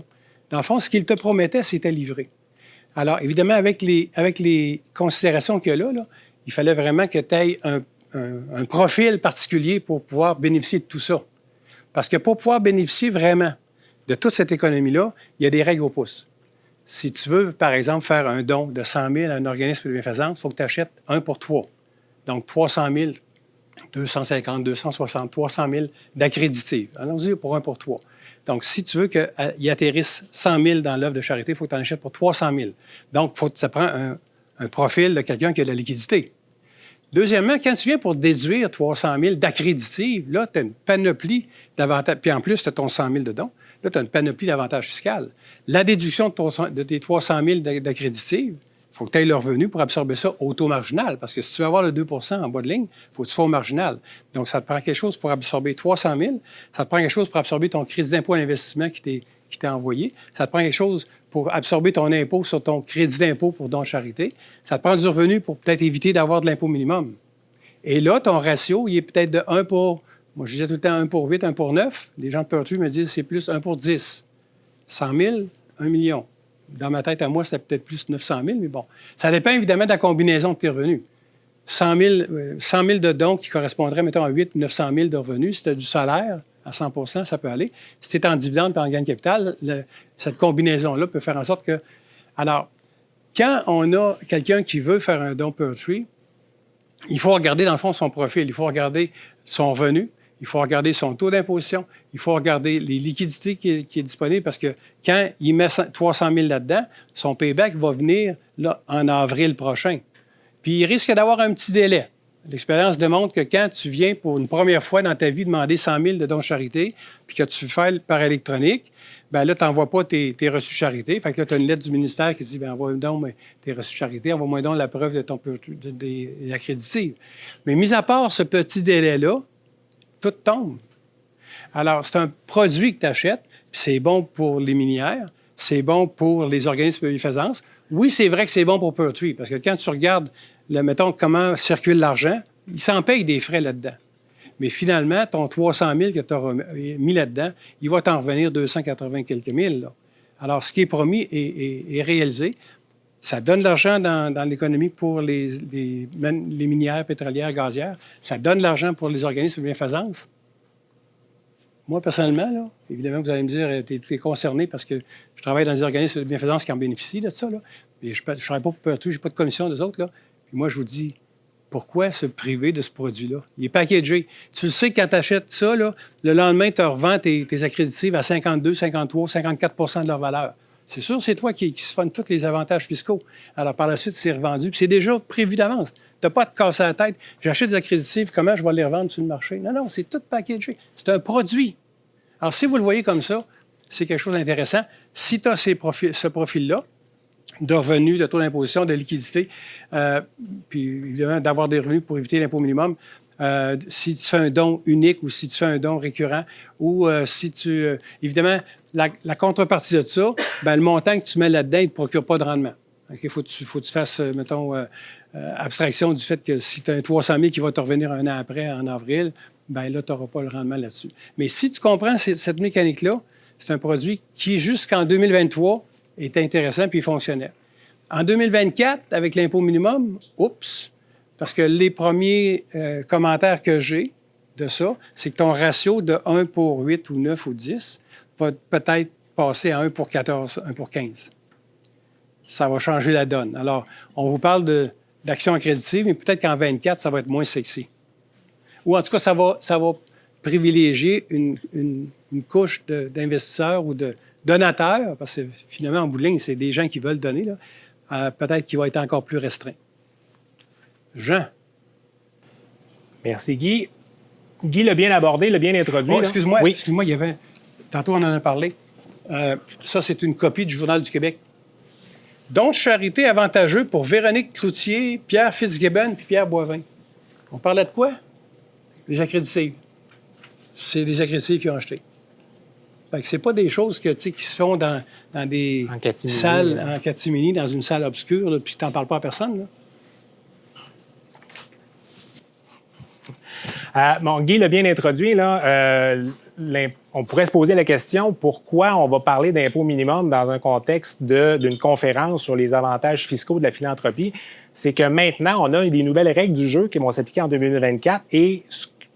dans le fond, ce qu'il te promettait, c'était livré. Alors, évidemment, avec les considérations qu'il y a là, il fallait vraiment que tu aies un profil particulier pour pouvoir bénéficier de tout ça. Parce que pour pouvoir bénéficier vraiment de toute cette économie-là, il y a des règles au pouce. Si tu veux, par exemple, faire un don de 100 000 à un organisme de bienfaisance, il faut que tu achètes 1 pour 3. Donc, 300 000, 250, 260, 300 000 d'accréditives. Allons-y pour 1 pour 3. Donc, si tu veux qu'il atterrisse 100 000 dans l'œuvre de charité, il faut que tu en achètes pour 300 000. Donc, ça prend un profil de quelqu'un qui a de la liquidité. Deuxièmement, quand tu viens pour déduire 300 000 d'accréditives, là, tu as une panoplie d'avantages. Puis en plus, tu as ton 100 000 de dons. Là, tu as une panoplie d'avantages fiscaux. La déduction de tes 300 000 d'accréditives, il faut que tu aies le revenu pour absorber ça au taux marginal. Parce que si tu veux avoir le 2 en bas de ligne, il faut que tu sois au marginal. Donc, ça te prend quelque chose pour absorber 300 000. Ça te prend quelque chose pour absorber ton crédit d'impôt à l'investissement qui t'est envoyé. Ça te prend quelque chose pour absorber ton impôt sur ton crédit d'impôt pour don de charité. Ça te prend du revenu pour peut-être éviter d'avoir de l'impôt minimum. Et là, ton ratio, il est peut-être de 1 pour... Moi, je disais tout le temps 1 pour 8, 1 pour 9. Les gens de Pertree me disent c'est plus 1 pour 10. 100 000, 1 million. Dans ma tête à moi, c'est peut-être plus 900 000, mais bon. Ça dépend évidemment de la combinaison de tes revenus. 100 000 de dons qui correspondraient, mettons, à 8 900 000 de revenus. Si tu as du salaire à 100 ça peut aller. Si tu es en dividende et en gain de capital, cette combinaison-là peut faire en sorte que... Alors, quand on a quelqu'un qui veut faire un don Pertree, il faut regarder, dans le fond, son profil. Il faut regarder son revenu. Il faut regarder son taux d'imposition. Il faut regarder les liquidités qui est disponible parce que quand il met 300 000 là-dedans, son payback va venir là, en avril prochain. Puis il risque d'avoir un petit délai. L'expérience démontre que quand tu viens pour une première fois dans ta vie demander 100 000 de dons de charité, puis que tu le fais par électronique, bien là, tu n'envoies pas tes reçus de charité. Fait que là, tu as une lettre du ministère qui dit bien, envoie-moi donc tes reçus de charité, envoie-moi donc la preuve de des accréditives. Mais mis à part ce petit délai-là, tout tombe. Alors, c'est un produit que tu achètes, puis c'est bon pour les minières, c'est bon pour les organismes de bienfaisance. Oui, c'est vrai que c'est bon pour Pertree, parce que quand tu regardes, mettons, comment circule l'argent, il s'en paye des frais là-dedans. Mais finalement, ton 300 000 que tu as mis là-dedans, il va t'en revenir 280 quelques mille. Là. Alors, ce qui est promis est réalisé. Ça donne de l'argent dans l'économie pour les minières pétrolières, gazières. Ça donne de l'argent pour les organismes de bienfaisance. Moi, personnellement, là, évidemment, vous allez me dire, tu es concerné parce que je travaille dans des organismes de bienfaisance qui en bénéficient de ça. Là. Et je ne travaille pas pour partout, je n'ai pas de commission des autres. Là. Puis moi, je vous dis, pourquoi se priver de ce produit-là? Il est packagé. Tu le sais que quand tu achètes ça, là, le lendemain, tu revends tes accréditives à 52, 53, 54 de leur valeur. C'est sûr, c'est toi qui se donne tous les avantages fiscaux. Alors, par la suite, c'est revendu. Puis c'est déjà prévu d'avance. Tu n'as pas à te casser la tête. J'achète des accréditives, comment je vais les revendre sur le marché? Non, c'est tout packagé. C'est un produit. Alors, si vous le voyez comme ça, c'est quelque chose d'intéressant. Si tu as ce profil-là, de revenus, de taux d'imposition, de liquidité, puis évidemment d'avoir des revenus pour éviter l'impôt minimum, si tu fais un don unique ou si tu fais un don récurrent ou si tu... évidemment, la contrepartie de ça, bien, le montant que tu mets là-dedans, il ne te procure pas de rendement. Il faut que tu fasses, mettons, abstraction du fait que si tu as un 300 000 qui va te revenir un an après, en avril, bien là, tu n'auras pas le rendement là-dessus. Mais si tu comprends cette mécanique-là, c'est un produit qui, jusqu'en 2023, est intéressant puis fonctionnel. En 2024, avec l'impôt minimum, oups, parce que les premiers commentaires que j'ai de ça, c'est que ton ratio de 1 pour 8 ou 9 ou 10 va peut-être passer à 1 pour 14, 1 pour 15. Ça va changer la donne. Alors, on vous parle d'action accréditive, mais peut-être qu'en 24, ça va être moins sexy. Ou en tout cas, ça va privilégier une couche d'investisseurs ou de donateurs, parce que finalement, en bout de ligne, c'est des gens qui veulent donner, là, peut-être qu'il va être encore plus restreint. Jean. Merci, Guy. Guy l'a bien abordé, l'a bien introduit. Oh, excuse-moi, oui. il y avait... Tantôt, on en a parlé. Ça, c'est une copie du Journal du Québec. Don de charité avantageux pour Véronique Cloutier, Pierre Fitzgibbon puis Pierre Boivin. On parlait de quoi? Des accréditives. C'est des accréditives qu'ils ont achetés. Fait que c'est pas des choses qui se font dans des salles en catimini, dans une salle obscure, là, puis tu n'en parles pas à personne. Là. Guy l'a bien introduit. Là, on pourrait se poser la question pourquoi on va parler d'impôt minimum dans un contexte d'une conférence sur les avantages fiscaux de la philanthropie. C'est que maintenant, on a des nouvelles règles du jeu qui vont s'appliquer en 2024 et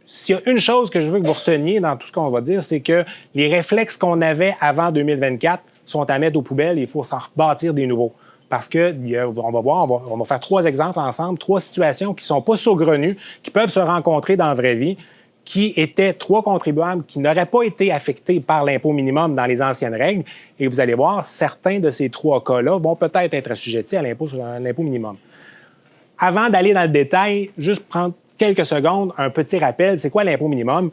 s'il y a une chose que je veux que vous reteniez dans tout ce qu'on va dire, c'est que les réflexes qu'on avait avant 2024 sont à mettre aux poubelles et il faut s'en rebâtir des nouveaux. Parce que, on va voir, on va faire 3 exemples ensemble, 3 situations qui ne sont pas saugrenues, qui peuvent se rencontrer dans la vraie vie, qui étaient 3 contribuables qui n'auraient pas été affectés par l'impôt minimum dans les anciennes règles. Et vous allez voir, certains de ces 3 cas-là vont peut-être être assujettis à l'impôt minimum. Avant d'aller dans le détail, juste prendre quelques secondes, un petit rappel, c'est quoi l'impôt minimum?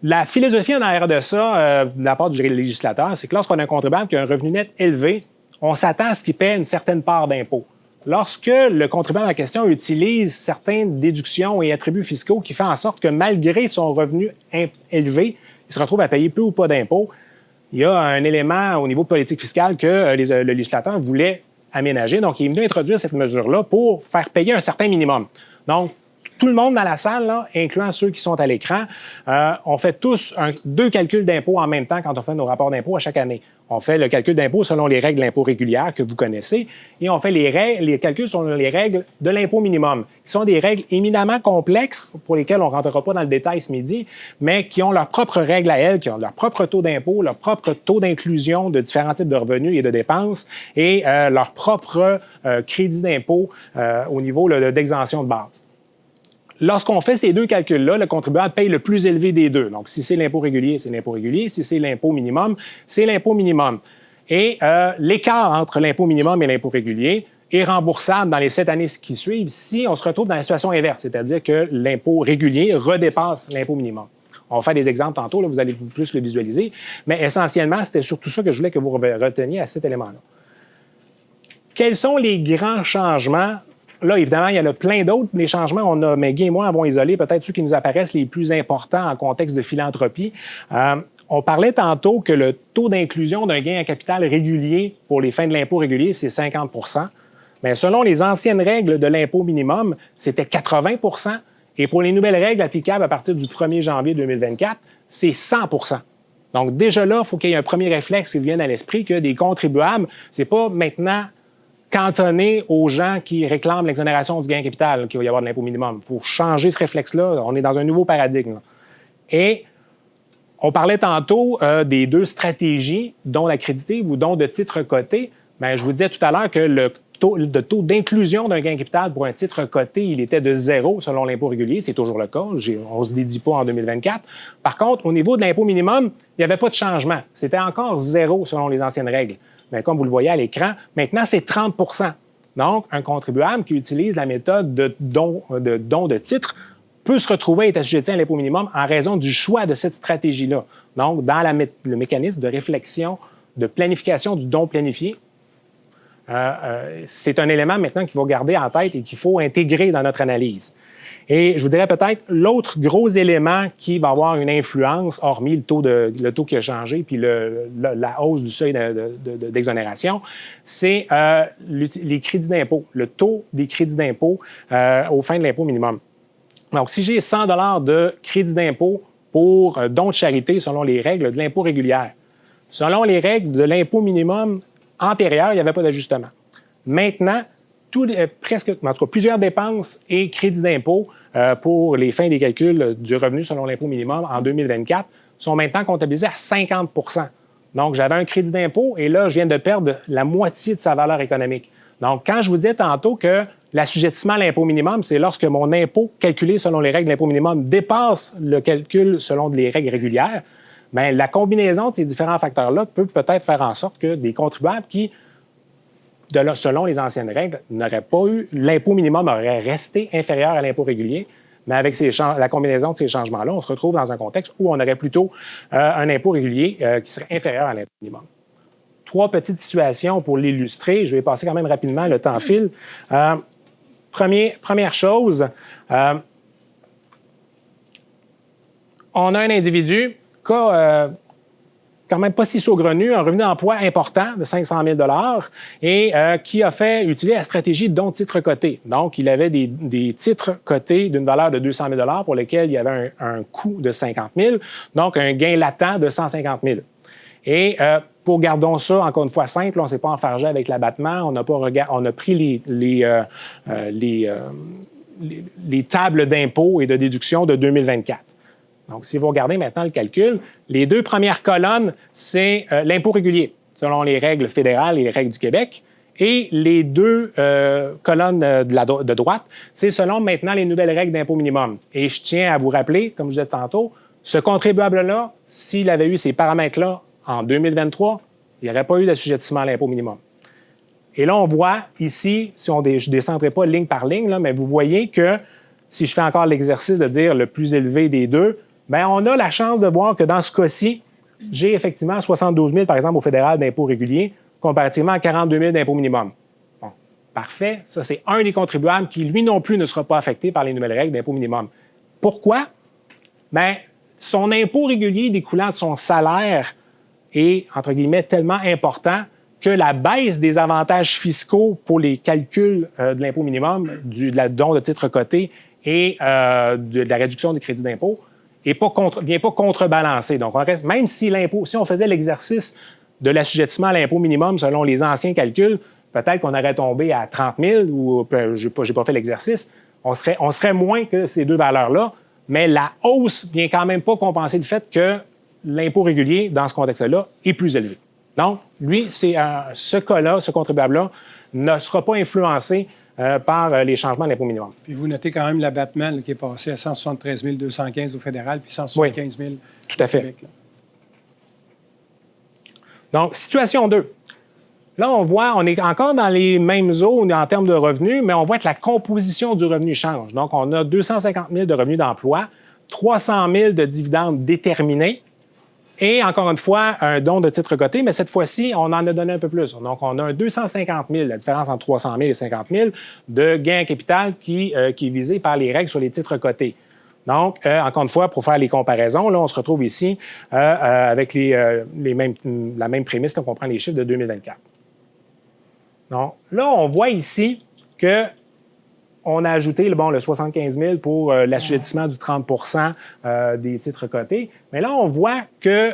La philosophie en arrière de ça, de la part du législateur, c'est que lorsqu'on a un contribuable qui a un revenu net élevé, on s'attend à ce qu'il paie une certaine part d'impôt. Lorsque le contribuable en question utilise certaines déductions et attributs fiscaux qui font en sorte que malgré son revenu élevé, il se retrouve à payer peu ou pas d'impôt, il y a un élément au niveau de politique fiscale que le législateur voulait aménager. Donc, il est venu introduire cette mesure-là pour faire payer un certain minimum. Donc, tout le monde dans la salle, là, incluant ceux qui sont à l'écran, on fait tous 2 calculs d'impôt en même temps quand on fait nos rapports d'impôt à chaque année. On fait le calcul d'impôt selon les règles de l'impôt régulière que vous connaissez et on fait les calculs selon les règles de l'impôt minimum, qui sont des règles éminemment complexes pour lesquelles on ne rentrera pas dans le détail ce midi, mais qui ont leurs propres règles à elles, qui ont leur propre taux d'impôt, leur propre taux d'inclusion de différents types de revenus et de dépenses et leur propre crédit d'impôt au niveau d'exemption de base. Lorsqu'on fait ces 2 calculs-là, le contribuable paye le plus élevé des 2. Donc, si c'est l'impôt régulier, c'est l'impôt régulier. Si c'est l'impôt minimum, c'est l'impôt minimum. Et l'écart entre l'impôt minimum et l'impôt régulier est remboursable dans les 7 années qui suivent si on se retrouve dans la situation inverse, c'est-à-dire que l'impôt régulier redépasse l'impôt minimum. On va faire des exemples tantôt, là, vous allez plus le visualiser. Mais essentiellement, c'était surtout ça que je voulais que vous reteniez à cet élément-là. Quels sont les grands changements? Là, évidemment, il y en a plein d'autres. Les changements, mais Guy et moi avons isolé peut-être ceux qui nous apparaissent les plus importants en contexte de philanthropie. On parlait tantôt que le taux d'inclusion d'un gain en capital régulier pour les fins de l'impôt régulier, c'est 50 %. Mais selon les anciennes règles de l'impôt minimum, c'était 80 %. Et pour les nouvelles règles applicables à partir du 1er janvier 2024, c'est 100 %. Donc, déjà là, il faut qu'il y ait un premier réflexe qui vienne à l'esprit que des contribuables, c'est pas maintenant cantonné aux gens qui réclament l'exonération du gain capital qu'il va y avoir de l'impôt minimum. Il faut changer ce réflexe-là. On est dans un nouveau paradigme. Et On parlait tantôt des 2 stratégies, dont l'accréditive ou dont de titre coté. Bien, je vous disais tout à l'heure que le taux d'inclusion d'un gain capital pour un titre coté, il était de 0 selon l'impôt régulier. C'est toujours le cas. On ne se dédie pas en 2024. Par contre, au niveau de l'impôt minimum, il n'y avait pas de changement. C'était encore 0 selon les anciennes règles. Mais comme vous le voyez à l'écran, maintenant, c'est 30 %. Donc, un contribuable qui utilise la méthode de don de titre peut se retrouver à être assujetti à l'impôt minimum en raison du choix de cette stratégie-là. Donc, dans le mécanisme de réflexion, de planification du don planifié, c'est un élément maintenant qu'il faut garder en tête et qu'il faut intégrer dans notre analyse. Et je vous dirais peut-être l'autre gros élément qui va avoir une influence, hormis le taux qui a changé puis la hausse du seuil d'exonération, c'est les crédits d'impôt, le taux des crédits d'impôt aux fins de l'impôt minimum. Donc, si j'ai 100 $ de crédit d'impôt pour don de charité selon les règles de l'impôt régulière, selon les règles de l'impôt minimum antérieur, il n'y avait pas d'ajustement. Maintenant, plusieurs dépenses et crédits d'impôt pour les fins des calculs du revenu selon l'impôt minimum en 2024 sont maintenant comptabilisés à 50 %. Donc, j'avais un crédit d'impôt et là, je viens de perdre la moitié de sa valeur économique. Donc, quand je vous disais tantôt que l'assujettissement à l'impôt minimum, c'est lorsque mon impôt calculé selon les règles de l'impôt minimum dépasse le calcul selon les règles régulières, bien, la combinaison de ces différents facteurs-là peut peut-être faire en sorte que des contribuables qui, selon les anciennes règles, n'auraient pas eu, l'impôt minimum aurait resté inférieur à l'impôt régulier, mais avec la combinaison de ces changements-là, on se retrouve dans un contexte où on aurait plutôt un impôt régulier qui serait inférieur à l'impôt minimum. 3 petites situations pour l'illustrer. Je vais passer quand même rapidement, le temps file. Première chose, on a un individu qui a quand même pas si saugrenu, un revenu d'emploi important de 500 000 $ et qui a utilisé la stratégie de don de titre coté. Donc, il avait des titres cotés d'une valeur de 200 000 $ pour lesquels il y avait un coût de 50 000, donc un gain latent de 150 000. Et gardons ça, encore une fois, simple, on ne s'est pas enfargé avec l'abattement, on a pris les tables d'impôt et de déduction de 2024. Donc, si vous regardez maintenant le calcul, les 2 premières colonnes, c'est l'impôt régulier, selon les règles fédérales et les règles du Québec. Et les 2 colonnes de droite, c'est selon maintenant les nouvelles règles d'impôt minimum. Et je tiens à vous rappeler, comme je disais tantôt, ce contribuable-là, s'il avait eu ces paramètres-là en 2023, il n'y aurait pas eu d'assujettissement à l'impôt minimum. Et là, on voit ici, je ne descendrai pas ligne par ligne, là, mais vous voyez que si je fais encore l'exercice de dire le plus élevé des 2, bien, on a la chance de voir que dans ce cas-ci, j'ai effectivement 72 000, par exemple, au fédéral d'impôt régulier, comparativement à 42 000 d'impôt minimum. Bon, parfait. Ça, c'est un des contribuables qui, lui non plus, ne sera pas affecté par les nouvelles règles d'impôt minimum. Pourquoi? Bien, son impôt régulier découlant de son salaire est, entre guillemets, tellement important que la baisse des avantages fiscaux pour les calculs de l'impôt minimum, de la don de titre coté et de la réduction du crédit d'impôt ne vient pas contrebalancer. Donc, même si on faisait l'exercice de l'assujettissement à l'impôt minimum selon les anciens calculs, peut-être qu'on aurait tombé à 30 000 ou je n'ai pas fait l'exercice, on serait moins que ces 2 valeurs-là, mais la hausse ne vient quand même pas compenser le fait que l'impôt régulier, dans ce contexte-là, est plus élevé. Donc, lui, ce cas-là, ce contribuable-là, ne sera pas influencé par les changements de l'impôt minimum. Puis vous notez quand même l'abattement qui est passé à 173 215 au fédéral, puis 175 000 tout à fait. Québec, là. Donc, situation 2. Là, on est encore dans les mêmes zones en termes de revenus, mais on voit que la composition du revenu change. Donc, on a 250 000 de revenus d'emploi, 300 000 de dividendes déterminés, et encore une fois, un don de titre coté, mais cette fois-ci, on en a donné un peu plus. Donc, on a un 250 000, la différence entre 300 000 et 50 000, de gain en capital qui est visé par les règles sur les titres cotés. Donc, encore une fois, pour faire les comparaisons, là, on se retrouve ici avec la même prémisse, donc on prend les chiffres de 2024. Donc, là, on voit ici qu'on a ajouté le 75 000 pour l'assujettissement du 30 % des titres cotés. Mais là, on voit qu'un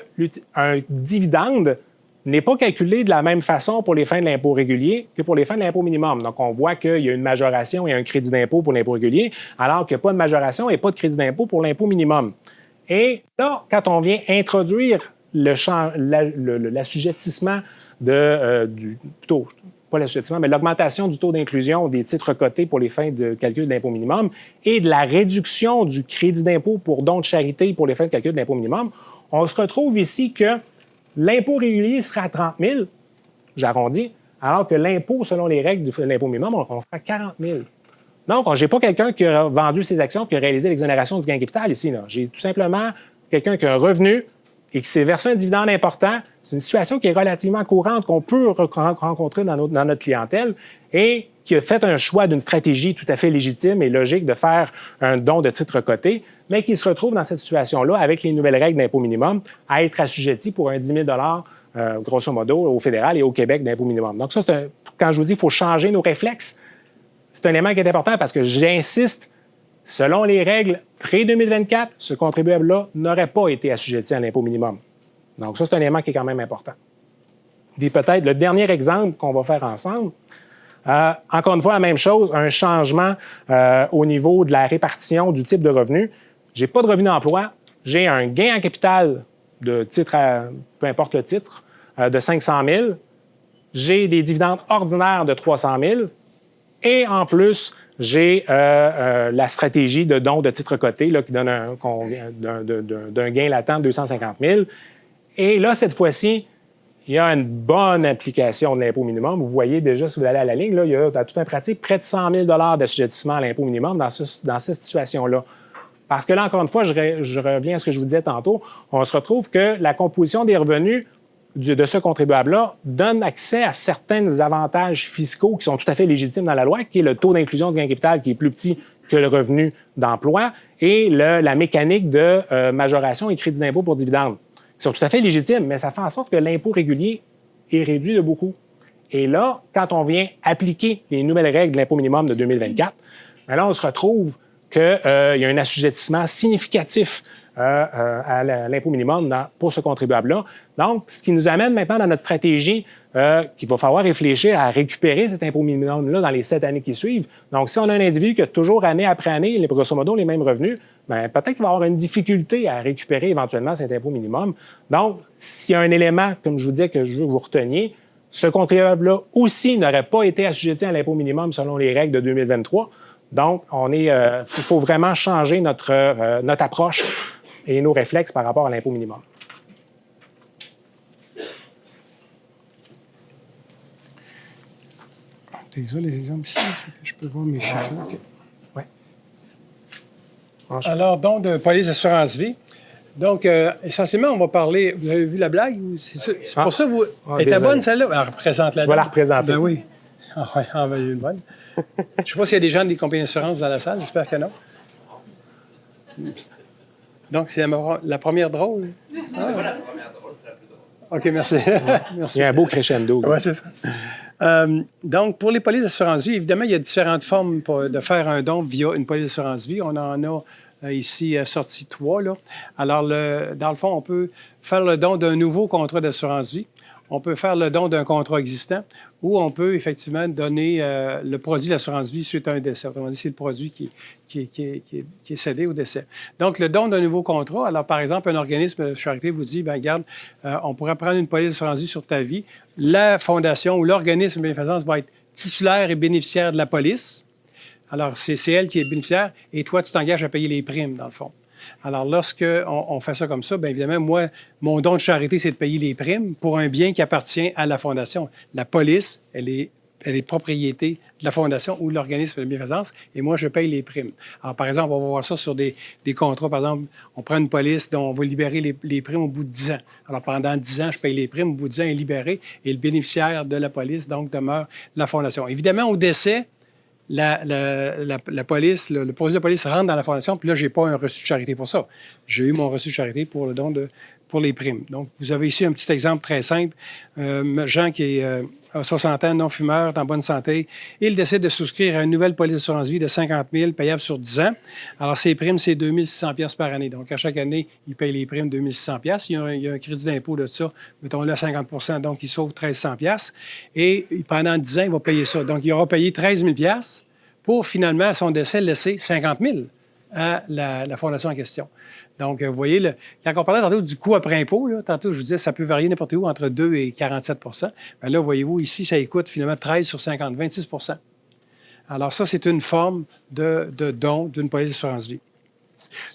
dividende n'est pas calculé de la même façon pour les fins de l'impôt régulier que pour les fins de l'impôt minimum. Donc, on voit qu'il y a une majoration et un crédit d'impôt pour l'impôt régulier, alors qu'il n'y a pas de majoration et pas de crédit d'impôt pour l'impôt minimum. là, quand on vient introduire l'assujettissement plutôt, pas l'assujettissement, mais l'augmentation du taux d'inclusion des titres cotés pour les fins de calcul de l'impôt minimum et de la réduction du crédit d'impôt pour dons de charité pour les fins de calcul de l'impôt minimum, on se retrouve ici que l'impôt régulier sera à 30 000, j'arrondis, alors que l'impôt, selon les règles de l'impôt minimum, on sera à 40 000. Donc, je n'ai pas quelqu'un qui a vendu ses actions qui a réalisé l'exonération du gain capital ici. J'ai tout simplement quelqu'un qui a un revenu et qui s'est versé un dividende important. C'est une situation qui est relativement courante, qu'on peut rencontrer dans notre clientèle et qui a fait un choix d'une stratégie tout à fait légitime et logique de faire un don de titre coté, mais qui se retrouve dans cette situation-là avec les nouvelles règles d'impôt minimum à être assujetti pour un 10 000 grosso modo, au fédéral et au Québec d'impôt minimum. Donc ça, quand je vous dis qu'il faut changer nos réflexes, c'est un élément qui est important parce que j'insiste, selon les règles pré-2024, ce contribuable-là n'aurait pas été assujetti à l'impôt minimum. Donc ça, c'est un élément qui est quand même important. Et peut-être le dernier exemple qu'on va faire ensemble, encore une fois, la même chose, un changement au niveau de la répartition du type de revenu. Je n'ai pas de revenu d'emploi, j'ai un gain en capital de titre, peu importe le titre, de 500 000. J'ai des dividendes ordinaires de 300 000. Et en plus, j'ai la stratégie de don de titre coté là, qui donne d'un gain latent de 250 000. Et là, cette fois-ci, il y a une bonne application de l'impôt minimum. Vous voyez déjà, si vous allez à la ligne, là, il y a dans toute une pratique près de 100 000 d'assujettissement à l'impôt minimum dans cette situation-là. Parce que là, encore une fois, je reviens à ce que je vous disais tantôt, on se retrouve que la composition des revenus de ce contribuable-là donne accès à certains avantages fiscaux qui sont tout à fait légitimes dans la loi, qui est le taux d'inclusion de gain capital qui est plus petit que le revenu d'emploi et la mécanique de majoration et crédit d'impôt pour dividendes. Ils sont tout à fait légitimes, mais ça fait en sorte que l'impôt régulier est réduit de beaucoup. Et là, quand on vient appliquer les nouvelles règles de l'impôt minimum de 2024, bien là, on se retrouve qu'il y a un assujettissement significatif à l'impôt minimum pour ce contribuable-là. Donc, ce qui nous amène maintenant dans notre stratégie qu'il va falloir réfléchir à récupérer cet impôt minimum-là dans les 7 années qui suivent. Donc, si on a un individu qui a toujours année après année, grosso modo, les mêmes revenus, bien, peut-être qu'il va avoir une difficulté à récupérer éventuellement cet impôt minimum. Donc, s'il y a un élément, comme je vous disais, que je veux que vous reteniez, ce contribuable-là aussi n'aurait pas été assujetti à l'impôt minimum selon les règles de 2023. Donc, il faut vraiment changer notre approche et nos réflexes par rapport à l'impôt minimum. C'est ça, les exemples ici, je peux voir mes chiffres. Okay. Oui. Alors, don de police d'assurance vie. Donc, essentiellement, on va parler. Vous avez vu la blague? C'est pour ça que vous. Elle était bonne, celle-là? Elle représente la. Je vais la représenter. Ben oui. Ah, oui, il y a une bonne. Je ne sais pas s'il y a des gens des compagnies d'assurance dans la salle. J'espère que non. Donc, c'est la première drôle? Ah. C'est pas la première drôle, c'est la plus drôle. OK, merci. Merci. Il y a un beau crescendo. Oui, c'est ça. Donc, pour les polices d'assurance vie, évidemment, il y a différentes formes de faire un don via une police d'assurance vie. On en a ici sorti 3. Là. Alors, dans le fond, on peut faire le don d'un nouveau contrat d'assurance vie. On peut faire le don d'un contrat existant ou on peut effectivement donner le produit de l'assurance vie suite à un décès. Autrement dit, c'est le produit qui est cédé au décès. Donc, le don d'un nouveau contrat, alors par exemple, un organisme de charité vous dit, bien, regarde, on pourrait prendre une police d'assurance vie sur ta vie. La fondation ou l'organisme de bienfaisance va être titulaire et bénéficiaire de la police. Alors, c'est elle qui est bénéficiaire et toi, tu t'engages à payer les primes, dans le fond. Alors, lorsqu'on fait ça comme ça, bien évidemment, moi, mon don de charité, c'est de payer les primes pour un bien qui appartient à la Fondation. La police, elle est propriété de la Fondation ou de l'organisme de bienfaisance, et moi, je paye les primes. Alors, par exemple, on va voir ça sur des contrats. Par exemple, on prend une police dont on va libérer les primes au bout de 10 ans. Alors, pendant 10 ans, je paye les primes. Au bout de 10 ans, elle est libérée, et le bénéficiaire de la police, donc, demeure la Fondation. Évidemment, au décès, la police, le produit de la police rentre dans la fondation, puis là, je n'ai pas un reçu de charité pour ça. J'ai eu mon reçu de charité pour le don pour les primes. Donc, vous avez ici un petit exemple très simple. Jean qui est a 60 ans, non-fumeur, en bonne santé. Il décide de souscrire à une nouvelle police d'assurance vie de 50 000 payable sur 10 ans. Alors, ses primes, c'est 2 600 $ par année. Donc, à chaque année, il paye les primes 2 600 $. Il y a un crédit d'impôt de ça, mettons-le à 50 %, donc il sauve 1 300 $. Et pendant 10 ans, il va payer ça. Donc, il aura payé 13 000 $ pour, finalement, à son décès, laisser 50 000 à la fondation en question. Donc, vous voyez, quand on parlait tantôt du coût après impôt, là, tantôt, je vous disais, ça peut varier n'importe où entre 2 et 47 bien là, voyez-vous, ici, ça coûte finalement 13 sur 50, 26 Alors, ça, c'est une forme de don d'une police d'assurance vie.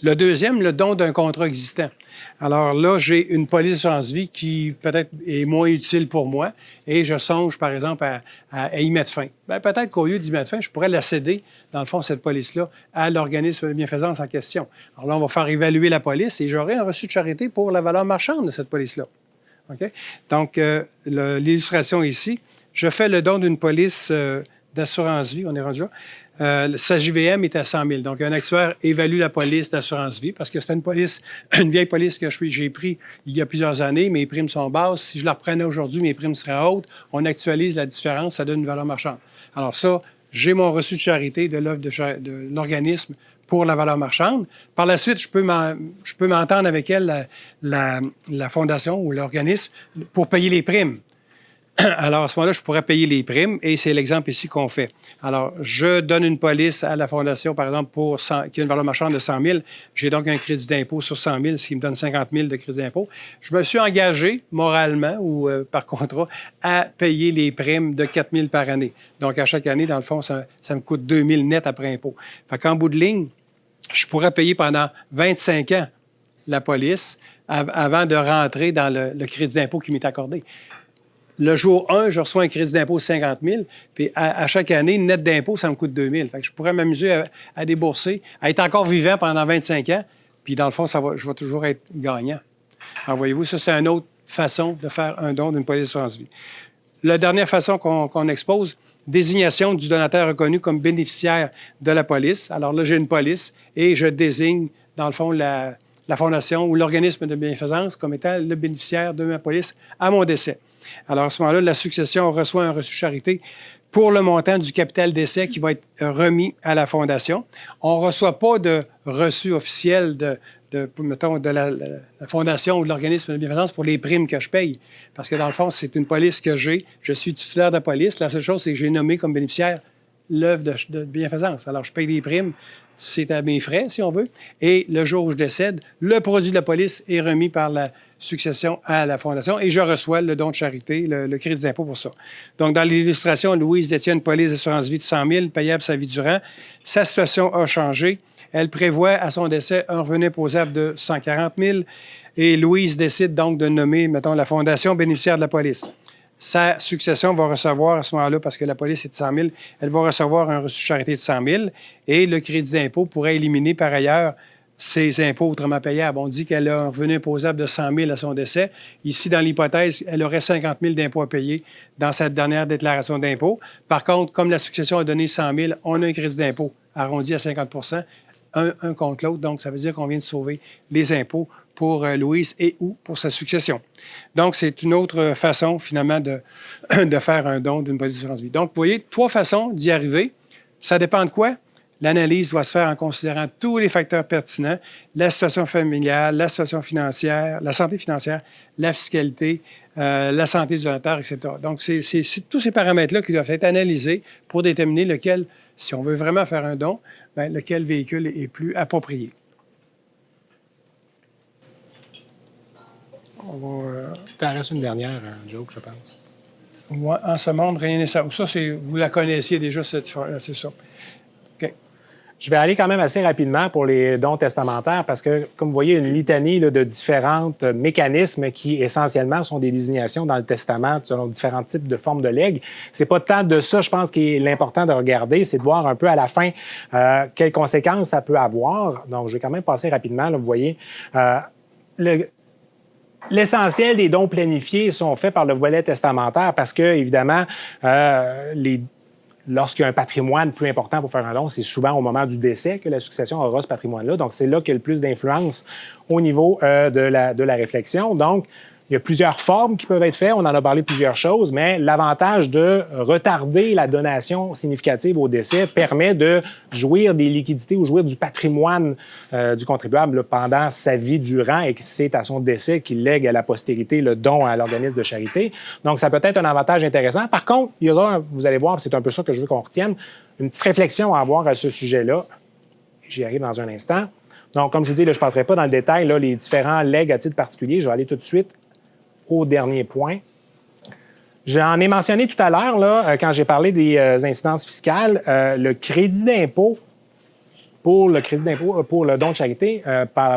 Le deuxième, le don d'un contrat existant. Alors là, j'ai une police d'assurance vie qui peut-être est moins utile pour moi et je songe, par exemple, à y mettre fin. Bien, peut-être qu'au lieu d'y mettre fin, je pourrais la céder, dans le fond, cette police-là, à l'organisme de bienfaisance en question. Alors là, on va faire évaluer la police et j'aurai un reçu de charité pour la valeur marchande de cette police-là. OK? Donc, l'illustration ici, je fais le don d'une police d'assurance vie, on est rendu là. Sa JVM est à 100 000. Donc, un actuaire évalue la police d'assurance vie parce que c'est une vieille police que j'ai prise il y a plusieurs années. Mes primes sont basses. Si je la reprenais aujourd'hui, mes primes seraient hautes. On actualise la différence, ça donne une valeur marchande. Alors ça, j'ai mon reçu de charité de l'œuvre de l'organisme pour la valeur marchande. Par la suite, je peux m'entendre avec elle, la fondation ou l'organisme, pour payer les primes. Alors, à ce moment-là, je pourrais payer les primes et c'est l'exemple ici qu'on fait. Alors, je donne une police à la Fondation, par exemple, qui a une valeur marchande de 100 000. J'ai donc un crédit d'impôt sur 100 000, ce qui me donne 50 000 de crédit d'impôt. Je me suis engagé, moralement ou par contrat, à payer les primes de 4 000 par année. Donc, à chaque année, dans le fond, ça me coûte 2 000 net après impôt. Fait qu'en bout de ligne, je pourrais payer pendant 25 ans la police avant de rentrer dans le crédit d'impôt qui m'est accordé. Le jour 1, je reçois un crédit d'impôt de 50 000, puis à chaque année, net d'impôt, ça me coûte 2 000. Fait que je pourrais m'amuser à débourser, à être encore vivant pendant 25 ans, puis dans le fond, je vais toujours être gagnant. Alors, voyez-vous, ça, c'est une autre façon de faire un don d'une police d'assurance vie. La dernière façon qu'on expose, désignation du donateur reconnu comme bénéficiaire de la police. Alors là, j'ai une police et je désigne, dans le fond, la fondation ou l'organisme de bienfaisance comme étant le bénéficiaire de ma police à mon décès. Alors, à ce moment-là, la succession reçoit un reçu de charité pour le montant du capital d'essai qui va être remis à la Fondation. On ne reçoit pas de reçu officiel de la Fondation ou de l'organisme de bienfaisance pour les primes que je paye. Parce que, dans le fond, c'est une police que j'ai. Je suis titulaire de police. La seule chose, c'est que j'ai nommé comme bénéficiaire l'œuvre de bienfaisance. Alors, je paye des primes. C'est à mes frais, si on veut. Et le jour où je décède, le produit de la police est remis par la succession à la Fondation et je reçois le don de charité, le crédit d'impôt pour ça. Donc, dans l'illustration, Louise détient une police d'assurance vie de 100 000 payable sa vie durant. Sa situation a changé. Elle prévoit à son décès un revenu imposable de 140 000 et Louise décide donc de nommer, mettons, la Fondation bénéficiaire de la police. Sa succession va recevoir à ce moment-là, parce que la police est de 100 000, elle va recevoir un reçu de charité de 100 000 et le crédit d'impôt pourrait éliminer par ailleurs ses impôts autrement payables. On dit qu'elle a un revenu imposable de 100 000 à son décès. Ici, dans l'hypothèse, elle aurait 50 000 d'impôts à payer dans cette dernière déclaration d'impôt. Par contre, comme la succession a donné 100 000, on a un crédit d'impôt arrondi à 50 un contre l'autre. Donc, ça veut dire qu'on vient de sauver les impôts pour Louise et ou pour sa succession. Donc, c'est une autre façon, finalement, de faire un don d'une police d'assurance vie. Donc, vous voyez, 3 façons d'y arriver. Ça dépend de quoi? L'analyse doit se faire en considérant tous les facteurs pertinents, la situation familiale, la situation financière, la santé financière, la fiscalité, la santé du donateur, etc. Donc, c'est tous ces paramètres-là qui doivent être analysés pour déterminer lequel, si on veut vraiment faire un don, bien, lequel véhicule est plus approprié. Il en reste une dernière, joke, je pense. Moi, en ce monde, rien n'est ça. Ça, vous la connaissiez déjà, c'est ça. OK. Je vais aller quand même assez rapidement pour les dons testamentaires parce que, comme vous voyez, une litanie là, de différents mécanismes qui, essentiellement, sont des désignations dans le testament selon différents types de formes de legs. C'est pas tant de ça, je pense, qui est l'important de regarder, c'est de voir un peu à la fin quelles conséquences ça peut avoir. Donc, je vais quand même passer rapidement. Là, vous voyez, l'essentiel des dons planifiés sont faits par le volet testamentaire parce que, évidemment, lorsqu'il y a un patrimoine plus important pour faire un don, c'est souvent au moment du décès que la succession aura ce patrimoine-là. Donc, c'est là qu'il y a le plus d'influence au niveau de la réflexion. Donc, il y a plusieurs formes qui peuvent être faites. On en a parlé plusieurs choses, mais l'avantage de retarder la donation significative au décès permet de jouir des liquidités ou jouir du patrimoine du contribuable là, pendant sa vie durant et que c'est à son décès qu'il lègue à la postérité le don à l'organisme de charité. Donc, ça peut être un avantage intéressant. Par contre, il y aura, vous allez voir, c'est un peu ça que je veux qu'on retienne, une petite réflexion à avoir à ce sujet-là. J'y arrive dans un instant. Donc, comme je vous dis, là, je ne passerai pas dans le détail là, les différents legs à titre particulier. Je vais aller tout de suite au dernier point. J'en ai mentionné tout à l'heure, là, quand j'ai parlé des incidences fiscales, le crédit d'impôt pour le don de charité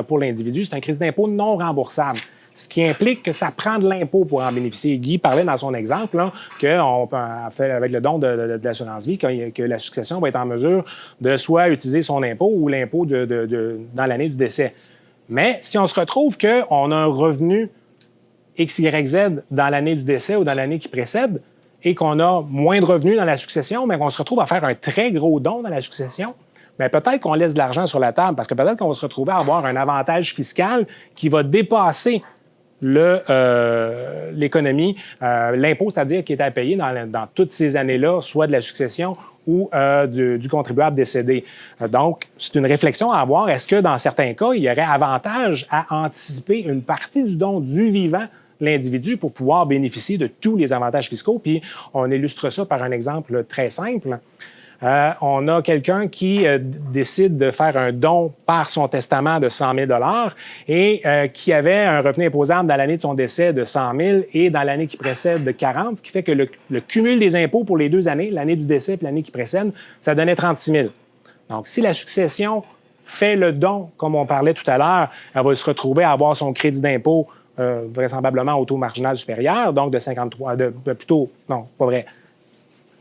pour l'individu, c'est un crédit d'impôt non remboursable, ce qui implique que ça prend de l'impôt pour en bénéficier. Guy parlait dans son exemple qu'on fait avec le don de l'assurance vie, que la succession va être en mesure de soit utiliser son impôt ou l'impôt dans l'année du décès. Mais si on se retrouve qu'on a un revenu X, Y, Z dans l'année du décès ou dans l'année qui précède et qu'on a moins de revenus dans la succession, mais qu'on se retrouve à faire un très gros don dans la succession, bien, peut-être qu'on laisse de l'argent sur la table parce que peut-être qu'on va se retrouver à avoir un avantage fiscal qui va dépasser l'économie, l'impôt, c'est-à-dire qui est à payer dans toutes ces années-là, soit de la succession ou du contribuable décédé. Donc, c'est une réflexion à avoir. Est-ce que dans certains cas, il y aurait avantage à anticiper une partie du don du vivant l'individu pour pouvoir bénéficier de tous les avantages fiscaux? Puis, on illustre ça par un exemple très simple. On a quelqu'un qui décide de faire un don par son testament de 100 000 et qui avait un revenu imposable dans l'année de son décès de 100 000 et dans l'année qui précède de 40, ce qui fait que le cumul des impôts pour les 2 années, l'année du décès et l'année qui précède, ça donnait 36 000. Donc, si la succession fait le don, comme on parlait tout à l'heure, elle va se retrouver à avoir son crédit d'impôt vraisemblablement au taux marginal supérieur, donc de 53, plutôt, non, pas vrai.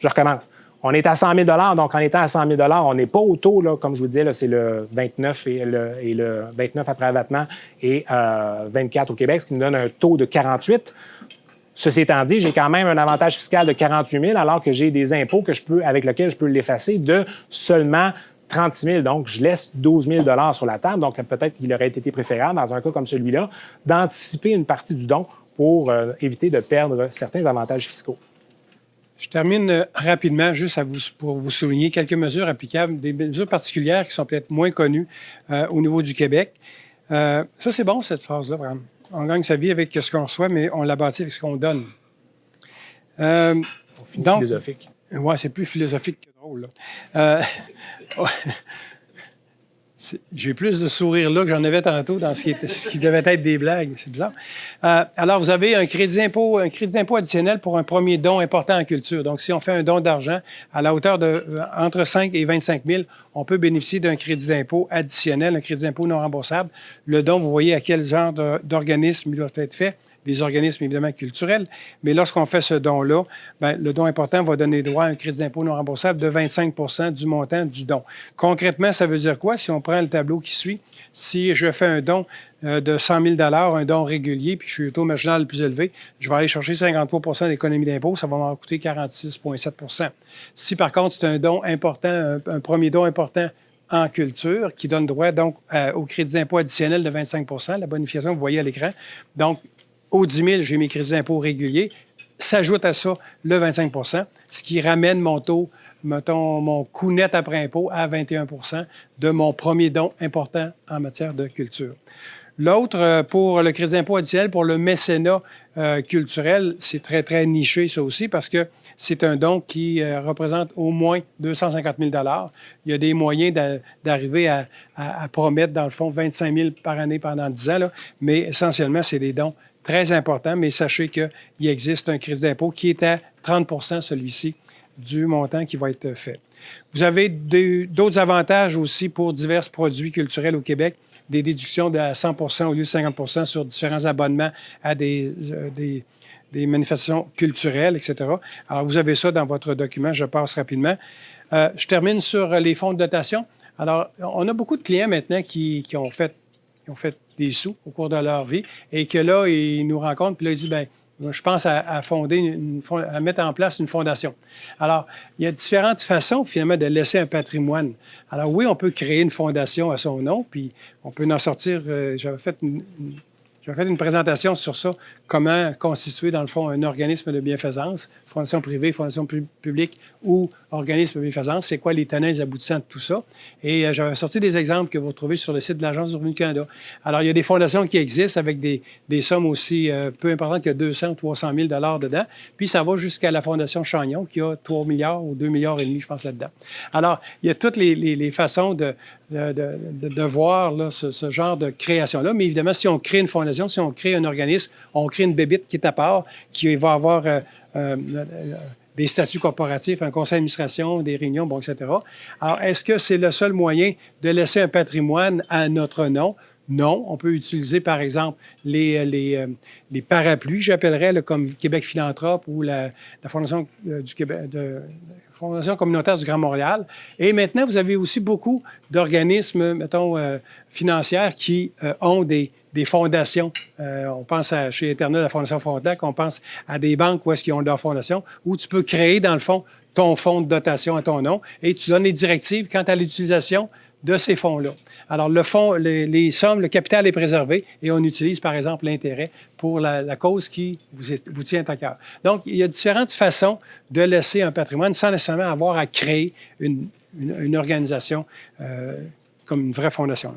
Je recommence. On est à 100 000 donc en étant à 100 000 on n'est pas au taux, là, comme je vous disais, c'est le 29 et le 29 après abattement et 24 au Québec, ce qui nous donne un taux de 48. Ceci étant dit, j'ai quand même un avantage fiscal de 48 000 alors que j'ai des impôts avec lesquels je peux l'effacer de seulement 36 000. Donc, je laisse 12 000 sur la table. Donc, peut-être qu'il aurait été préférable, dans un cas comme celui-là, d'anticiper une partie du don pour éviter de perdre certains avantages fiscaux. Je termine rapidement, juste pour vous souligner quelques mesures applicables, des mesures particulières qui sont peut-être moins connues au niveau du Québec. Ça, c'est bon, cette phrase-là, vraiment. On gagne sa vie avec ce qu'on reçoit, mais on la bâtit avec ce qu'on donne. Donc, philosophique. Oui, c'est plus philosophique que drôle. Là. J'ai plus de sourire là que j'en avais tantôt dans ce qui devait être des blagues. C'est bizarre. Alors, vous avez un crédit d'impôt additionnel pour un premier don important en culture. Donc, si on fait un don d'argent à la hauteur de entre 5 et 25 000, on peut bénéficier d'un crédit d'impôt additionnel, un crédit d'impôt non remboursable. Le don, vous voyez à quel genre d'organisme il doit être fait. Des organismes, évidemment, culturels. Mais lorsqu'on fait ce don-là, bien, le don important va donner droit à un crédit d'impôt non remboursable de 25 du montant du don. Concrètement, ça veut dire quoi? Si on prend le tableau qui suit, si je fais un don de 100 000 un don régulier, puis je suis au taux marginal le plus élevé, je vais aller chercher 53 d'économie d'impôt, ça va m'en coûter 46,7 Si, par contre, c'est un don important, un premier don important en culture, qui donne droit, donc, au crédit d'impôt additionnel de 25 la bonification, vous voyez à l'écran. Donc, au 10 000, j'ai mes crédits d'impôt réguliers. S'ajoute à ça le 25 ce qui ramène mon taux, mettons, mon coût net après impôt à 21 de mon premier don important en matière de culture. L'autre, pour le crédit d'impôt additionnel, pour le mécénat culturel, c'est très, très niché, ça aussi, parce que c'est un don qui représente au moins 250 000 Il y a des moyens d'arriver à promettre, dans le fond, 25 000 par année pendant 10 ans, là, mais essentiellement, c'est des dons très important, mais sachez qu'il existe un crédit d'impôt qui est à 30 celui-ci, du montant qui va être fait. Vous avez d'autres avantages aussi pour divers produits culturels au Québec, des déductions de 100 au lieu de 50 sur différents abonnements à des manifestations culturelles, etc. Alors, vous avez ça dans votre document, je passe rapidement. Je termine sur les fonds de dotation. Alors, on a beaucoup de clients maintenant qui ont fait des sous au cours de leur vie et que là, ils nous rencontrent, puis là, ils disent, bien, je pense à mettre en place une fondation. Alors, il y a différentes façons, finalement, de laisser un patrimoine. Alors, oui, on peut créer une fondation à son nom, puis on peut en sortir. J'avais fait une présentation sur ça, comment constituer, dans le fond, un organisme de bienfaisance, fondation privée, fondation publique ou organisme bienfaisance, c'est quoi les tenants et les aboutissants de tout ça. Et j'avais sorti des exemples que vous retrouvez sur le site de l'Agence du revenu du Canada. Alors, il y a des fondations qui existent avec des sommes aussi peu importantes que 200 ou 300 000 dedans. Puis, ça va jusqu'à la Fondation Chagnon qui a 3 milliards ou 2 milliards et demi, je pense, là-dedans. Alors, il y a toutes les façons de voir là, ce genre de création-là. Mais évidemment, si on crée une fondation, si on crée un organisme, on crée une bébite qui est à part, qui va avoir des statuts corporatifs, un conseil d'administration, des réunions, bon, etc. Alors, est-ce que c'est le seul moyen de laisser un patrimoine à notre nom? Non. On peut utiliser, par exemple, les parapluies, j'appellerais, comme Québec Philanthrope ou la Fondation du Québec, Fondation communautaire du Grand Montréal. Et maintenant, vous avez aussi beaucoup d'organismes, mettons, financiers qui ont des fondations. On pense chez Eternel, la Fondation Frontenac, on pense à des banques où est-ce qu'ils ont leur fondation, où tu peux créer, dans le fond, ton fonds de dotation à ton nom et tu donnes les directives quant à l'utilisation de ces fonds-là. Alors, le fonds, les sommes, le capital est préservé et on utilise, par exemple, l'intérêt pour la cause qui vous tient à cœur. Donc, il y a différentes façons de laisser un patrimoine sans nécessairement avoir à créer une organisation comme une vraie fondation.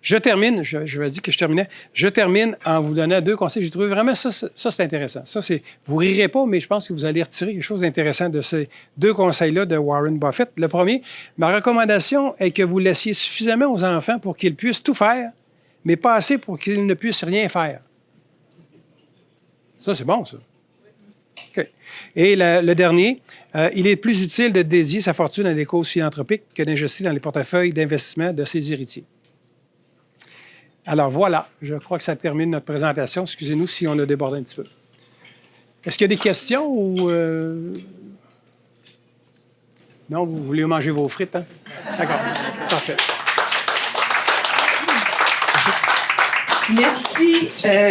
Je termine, je vais dire que je terminais, je termine en vous donnant 2 conseils. J'ai trouvé vraiment ça c'est intéressant. Vous rirez pas, mais je pense que vous allez retirer quelque chose d'intéressant de ces 2 conseils-là de Warren Buffett. Le premier, ma recommandation est que vous laissiez suffisamment aux enfants pour qu'ils puissent tout faire, mais pas assez pour qu'ils ne puissent rien faire. Ça, c'est bon, ça. OK. Et le dernier, il est plus utile de dédier sa fortune à des causes philanthropiques que d'investir dans les portefeuilles d'investissement de ses héritiers. Alors voilà, je crois que ça termine notre présentation. Excusez-nous si on a débordé un petit peu. Est-ce qu'il y a des questions ou... Non, vous voulez manger vos frites, hein? D'accord, parfait. Merci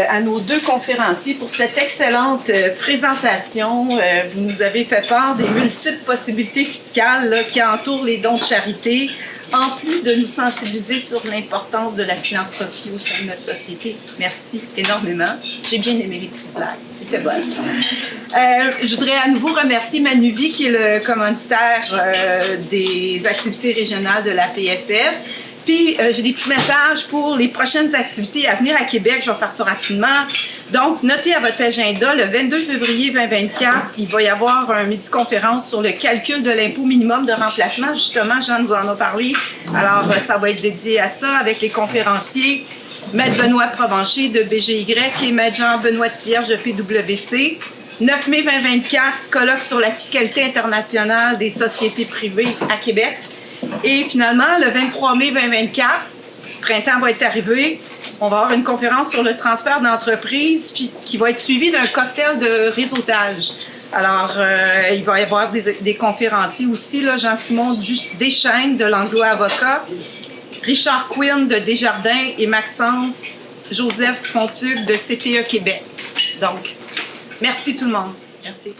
à nos 2 conférenciers pour cette excellente présentation. Vous nous avez fait part des multiples possibilités fiscales là, qui entourent les dons de charité, en plus de nous sensibiliser sur l'importance de la philanthropie au sein de notre société. Merci énormément. J'ai bien aimé les petites blagues. C'était bonne. Je voudrais à nouveau remercier Manuvie, qui est le commanditaire des activités régionales de la PFF. Puis, j'ai des petits messages pour les prochaines activités à venir à Québec. Je vais faire ça rapidement. Donc, notez à votre agenda, le 22 février 2024, il va y avoir une midi-conférence sur le calcul de l'impôt minimum de remplacement. Justement, Jean nous en a parlé. Alors, ça va être dédié à ça avec les conférenciers. Maître Benoît Provencher de BGY et Maître Jean-Benoît Tivierge de PWC. 9 mai 2024, colloque sur la fiscalité internationale des sociétés privées à Québec. Et finalement, le 23 mai 2024, printemps va être arrivé, on va avoir une conférence sur le transfert d'entreprise qui va être suivie d'un cocktail de réseautage. Alors, il va y avoir des conférenciers aussi, là, Jean-Simon Deschênes de l'Anglo Avocat, Richard Quinn de Desjardins et Maxence Joseph Fontuc de CTE Québec. Donc, merci tout le monde. Merci.